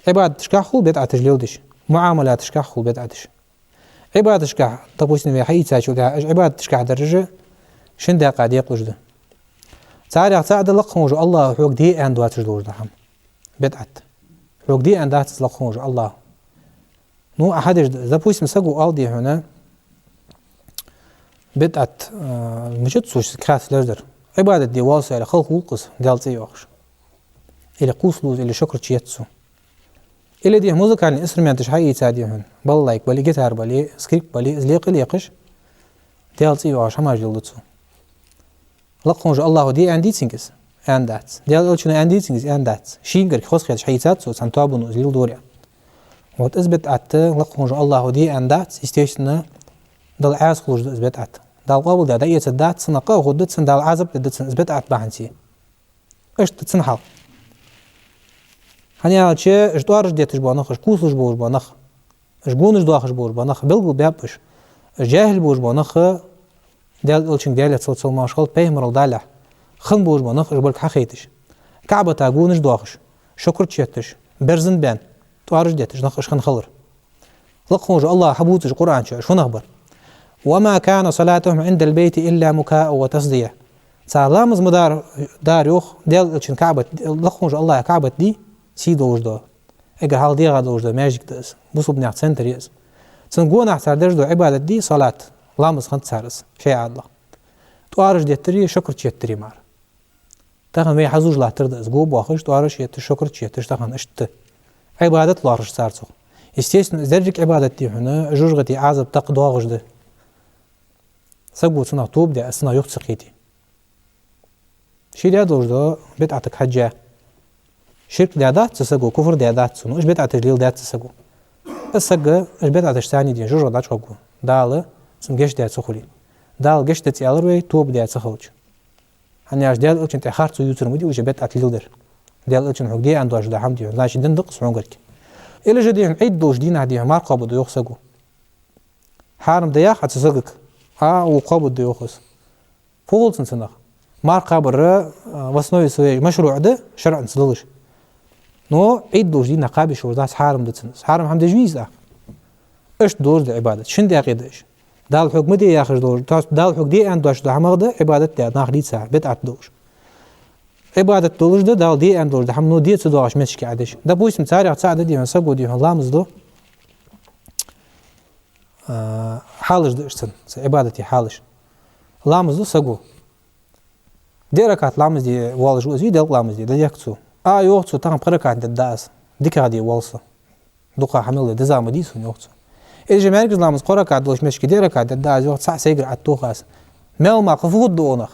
عباد تشكحول بيت اتجليل دش معاملات تشكحول بيت اتش عباد تشكح طبوسني حيت ساشو عباد تشكح درجه شن دقه ديقلش ده تعالى تعد لقهم جو الله حوق دي أن دوات جدور دهم بدعت حوق دي أن دات لقهم جو الله نو أحد إذا بويس مسقو ألدي هنا بدعت مجد سوش كراس لجدر عبادة دي واسع إلى خلق وقص دالتي يوخش إلى قوسلوز إلى شكر تشيتسو إلى دي موزيكا عن إنسترومنتش هاي يتادي هن باللايك بالي جيتار بالي سكريبت بالي إزليق ليقش دالتي يوخش هما جلدتسو لقهم جو الله دي أن ديتسينكس أن دات ديال ألشنا أن ديتسينكس أن دات شينجر خص خيات حيتاتسو سانتوابونو زليل دوريا وات إثبت أت لقهم جو الله دي أن دات استيشنا دال عاز خلوج إثبت أت دال قبل دا دايت دات سنقا غدت سن دال عزب دت سن إثبت أت بحنسي إيش تتسنحل هني على شيء إيش دوارش ديتش بانخ إيش كوسلش بوش بانخ إيش بونش دواخش بوش بانخ بلغو بيابش إيش جاهل بوش بانخ دال ألشن ديالت صوت ماشغل بيهمر الدالع خن بوش بانخ إيش بالك حخيتش كعبة تاقونش دواخش شكر تشيتش برزن بان دوارش ديتش نخ إيش خن خلر لقهم جو الله حبوتش قرآن شو نخبر وما كان صلاتهم عند البيت إلا مكاء وتصدية سلامز مدار دار يوخ ديال ألشن كعبة لقهم جو الله كعبة دي سيدوش دو اگر حال دي غادوش دو ماجيك دس بوصو بنيع سنتر يز سنقونا احتار درج دو عبادة دي صلاة لامز خنت سارس شيء الله توارش ديتري شكر تشيتري مار تاخن مي حزوج لا ترد ازقوب واخش توارش يت شكر تشيتش تاخن اشت عبادة لارش سارسو естественно زرجك عبادة دي هنا جوجغتي عازب تقدواغش ده سقبو سنة طوب دي اسنا يوخت سقيتي شي دي دوش دو بتعتك حجة شرك ديادات تسقو كفر ديادات سنو اش بتعت تجليل ديات تسقو السقا اش بتعت تشتاني دي جوجغ داش قبو دال سنجش ديات سخولي دال جش تتيالروي توب ديات سخولج هني اش ديال الچن تخارتو يوتر مدي وش بتعت ليلدر ديال الچن حق دي اندو اش دا حمدي لاش دندق سونغرك إلا جدي عيد دوش دينا هديها مار قابض يوخسقو حارم دياخ هتسقك وقابض يوخس فوق سنسنخ مار قابر وسنوي سوي مشروع ده شرع نسلوش نو عيد دوش دينا قابي شو داس حارم دتسنس حارم حمد جويز اش دور ده عبادة شن دي عقيدش دال حكم دي ياخش دور دال حكم دي ان دوش ده حمغده عبادة دي ناخدي ساعة بدعت دوش عبادة دولش ده دال دي ان دولش ده حمنو دي تدوش مسكي عدش ده بويس متسارع تساعد دي من سقو دي لامز دو حالش ده اشتن عبادتي حالش لامز دو سقو دي ركعت لامز دي والش وزي دل لامز دي ده يكتسو يوختسو تاهم بركعت دداس ديك غادي والسو دوقا حمل ده زعما دي سن يوختسو إذا جمارك لامز قركعت دولش مسكي دي ركعت دداس يوخت ساعة سيقر عتوخاس مال ما قفوت دونخ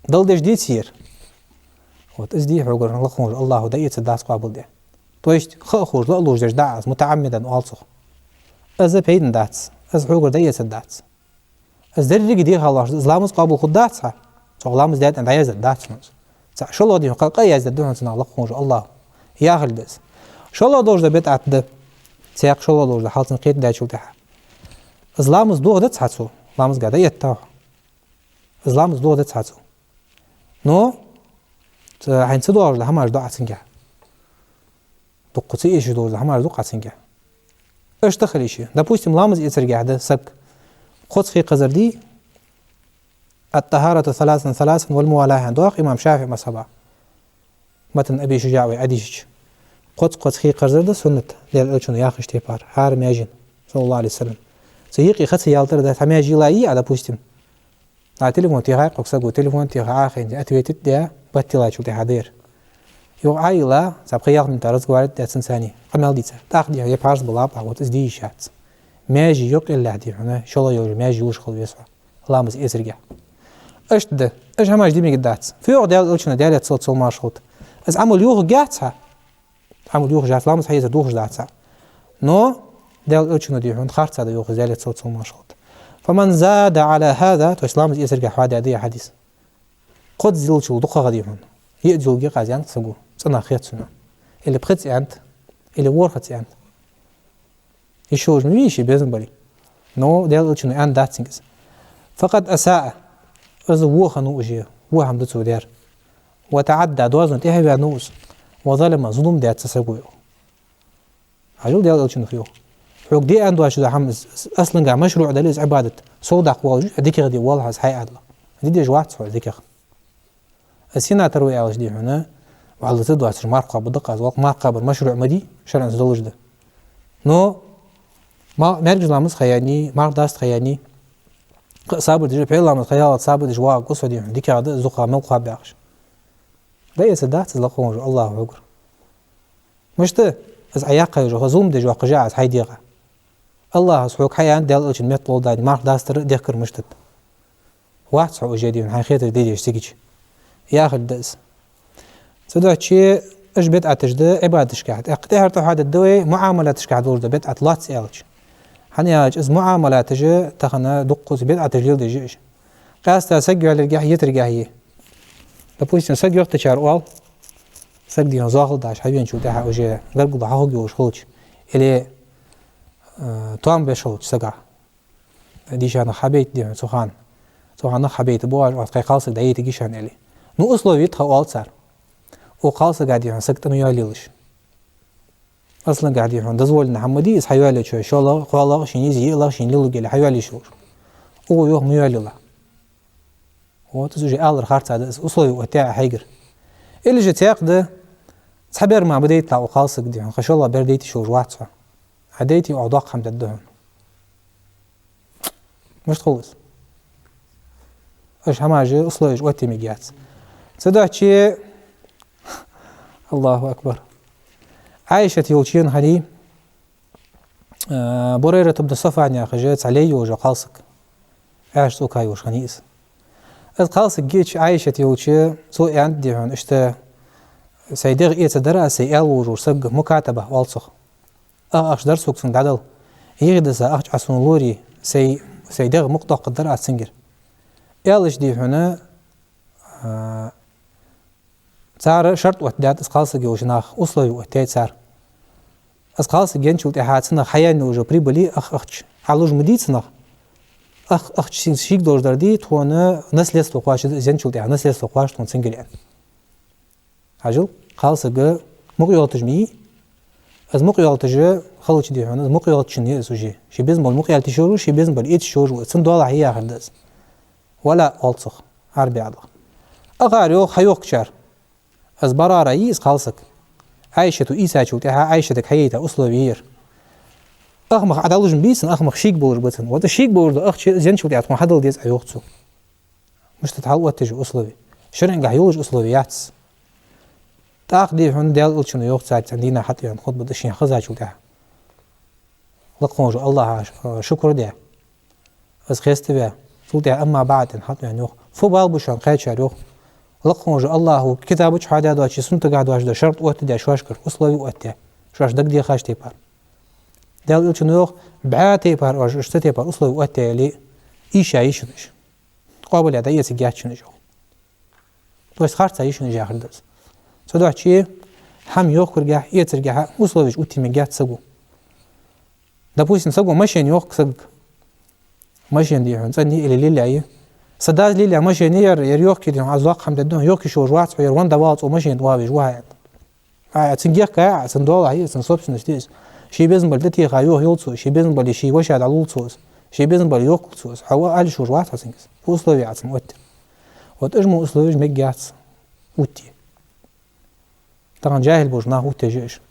دل ديش دي تسير وتزدي حقر لقمر الله دايت الداس قابل ده تويشت خخور لقلوش داش داس متعمدا والصخ از بيدن داس از حقر دايت الداس از درجة دي خلاص إسلامس قابل خد داسها سلامس دايت عند عايز الداس شو الله دي قال عايز الدهن سنا لقمر الله يا خلدس شو الله دوش ده بتعت ده سياق شو الله دوش ده حالتن قيد ده شو تها إسلامس دوغ ده تحسو إسلامس قاعد يتاه إسلامس دوغ ده تحسو نو حين سدوار ده همار دعاء سنجا دقتي إيش دور ده همار دعاء سنجا إيش دخل إيش ده بوستم لامز يترجع ده سك خد في قزر دي الطهارة ثلاثا والموالاة عند واقع إمام شافعي مصحبه متن أبي شجاع وعديش قد في قزر ده سنة للألشون ياخش تيبار حارم يجين صلى الله عليه وسلم سيقي خد سيالتر ده حماجي لاي على بوستم على تليفون تيغاي قصقو تليفون تيغاي خين أتويتت ده باتلاي شو تحضير يو عائلة سابقيات من تارز قوارد ده سنساني عمل ديتا تاخدي يا بارس بلاب عوض ازدي شات ماجي يوق إلا هدي هنا شو الله يوجي ماجي وشخل بيسوا الله مز إسرجع إيش ده إيش هماش دي مقدات في وقت ديال ألشنا ديال تصوت صو ماشخوت از عمل يوخ جاتها عمل يوخ جات لامز حيز دوخ جاتها نو ديال ألشنا دي هون خارج هذا يوخ ديال تصوت صو ماشخوت فمن زاد على هذا تو إسلام إسرجع حوادي هذه حديث قد زلشوا دقة غادي هون يأجوا جي قازيان تسقو صنع خيط سنة اللي بخت أنت اللي ورخت أنت يشوج ميشي بيزن بالي نو ديال شنو أن داتسينجز فقد أساء إذا وخا نوجي وهم دتو دير وتعدى دوازن تهبي نوس وظلم ظلم ديال تسقو عجول ديال شنو فيو حق دي أن دواش ده حمز أصلا قاع مشروع دليل عبادة صودق واجي هديك غادي والله حي الله دي جوات صور ديك السينا تروي على جدي هنا وعلى تدو عشر مارقة بدقة زوق ما قابل مشروع مدي شرع زلوج ده نو ما نرجع لامس خياني ما داست خياني صابر تجي بحيل لامس خيال صابر تجي واقع قصة دي ديك هذا زوقها موقع بعش ده يسدات تزلقون الله أكبر مش ده از عياقة جو هزوم ده جو قجاعة هاي ديقة الله سحوك حيان دال إيش المطلو داني ما داستر ديكر مشتت واحد سحوك جديد هاي خيط ديدي يشتكيش ياخذ دس سدوا شيء إيش بدعة تجده عبادة كحد اقتهر تحد الدواء معاملة كحد ورده بدعة لا تسألش حنياج إز معاملة تجي تخنا دقوس بدعة تجيل دجيش قاست سجوا على الجاه يترجعيه لبويس سجوا تشارقال سجدي زاخل داش حبيبين شو ده وجه قلب ضحى هو جوش خلش اللي توام بشوش سجع ديش أنا حبيت دي سخان حبيت بواج وقت خالص دعيت جيشان اللي نو أصله يتخا وال صار وخالص قاعد يهون سكت ما ياليلش أصلا قاعد يهون دزول محمدي إس حيوالي شو إن شاء الله خالله شين يزي الله شين ليلو جل حيوالي شور هو يوم ما يالي الله هو تزوجي آلر خارج هذا أصله وتاع حيجر اللي جتاق ده صحبير ما بديت يطلع وخالص قد يهون خش الله برديتي شور واحد صح عديتي وأضاق حمد الدهن مش تخلص إيش هماجي أصله إيش وقتي مجيات صدق شيء الله أكبر عائشة يولشين هذه بريرة بن صفعن يا خجات علي وجا قالسك عاش سو كاي وش خنيس قالسك جيتش عائشة يولشي سو عندي هون اشتا سيدغ إيه تدرس يال وجو سق مكاتبة والصخ أخش درسك سن عدل يغدس أخش عسون لوري سيدغ مقطع قدر سنجر يالش دي هنا صار شرط وحدات اسقاص جوشناخ اصلي وحدات صار اسقاص جنشلت احاتنا حيان وجو بريبلي اخش علوج مديتنا اخ شيك دور دردي تونا نسلس لقواش جنشلت نسلس لقواش تون سنجل يعني عجل خالص جا مقيالتج مي از مقيالتج خلوش دي هنا مقيالتش ني سوجي شي بيزم المقيالت شورو شي بيزم بالإيت شورو سن دولار هي هندس ولا ألصق عربي عضق أغاريو خيوق شار از برا رئيس خالصك عايشة إيسا شوتها عايشتك حياتها أصله بير أخمخ عدالوج بيسن أخمخ شيك بولر بتن وده شيك بولر أخ زين شوتي عطما حدل ديز عيوقتو مش تتحول تجو أصله بي شرعن قاعد أصله بياتس تأخدي هون ديال ألشنو يوقت ساعت عندنا حتى يعني خطبة دشين خزا شوتها لقونجو الله شكر ديا از خيست بيا شوتها أما بعد حتى يعني فوبال بشان قاعد شاريوخ لقونجو الله كتابك حاجة دواشي سنت قاعد واش ده شرط وقت ده شواشكر أصله وقتها شواش دق دي خاش تيبار دال ألشنو بعد تيبار واش اشتتيبار أصله وقتها اللي إيش عايشنش قابل هذا يسجع شنجو بس خارج عايشنش آخر درس صدق شيء هم يوكر جاه يترجع أصله وش أوتي مجات سجو ده بويس نسجو ماشين يوك سج ماشين دي هون صدق اللي ليه صدق ليه ماشين يريوك كده عزواق حمد الدنيا يوك شو جوات في روان دوات وماشين دوابج واحد تنجح كا تندول هي تنصبش نشتيس شي بيزن بلدتي خايوه يلصو شي بيزن بلي شي وش على لولصوس شي بيزن بلي يوكلصوس حوا قال شو جوات حسنكس أصله يعصم وقت وتجمع أصله يج مجات وتي طبعا جاهل بوجناه وتجيش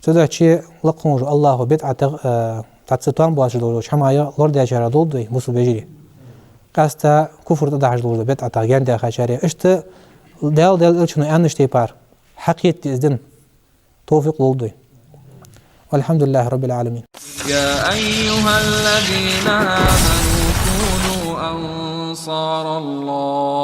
صدق شيء لقونج الله بدعة تاتستان باش دولوش حمايا لورد يشارع دولدي مسو بيجري قاستا كفر تدعش دولد بدعة تاغيان داخل شارع اشت دال الشنو انشتي بار حقيت ازدن توفيق دولدي والحمد لله رب العالمين. يا أيها الذين آمنوا كونوا أنصار الله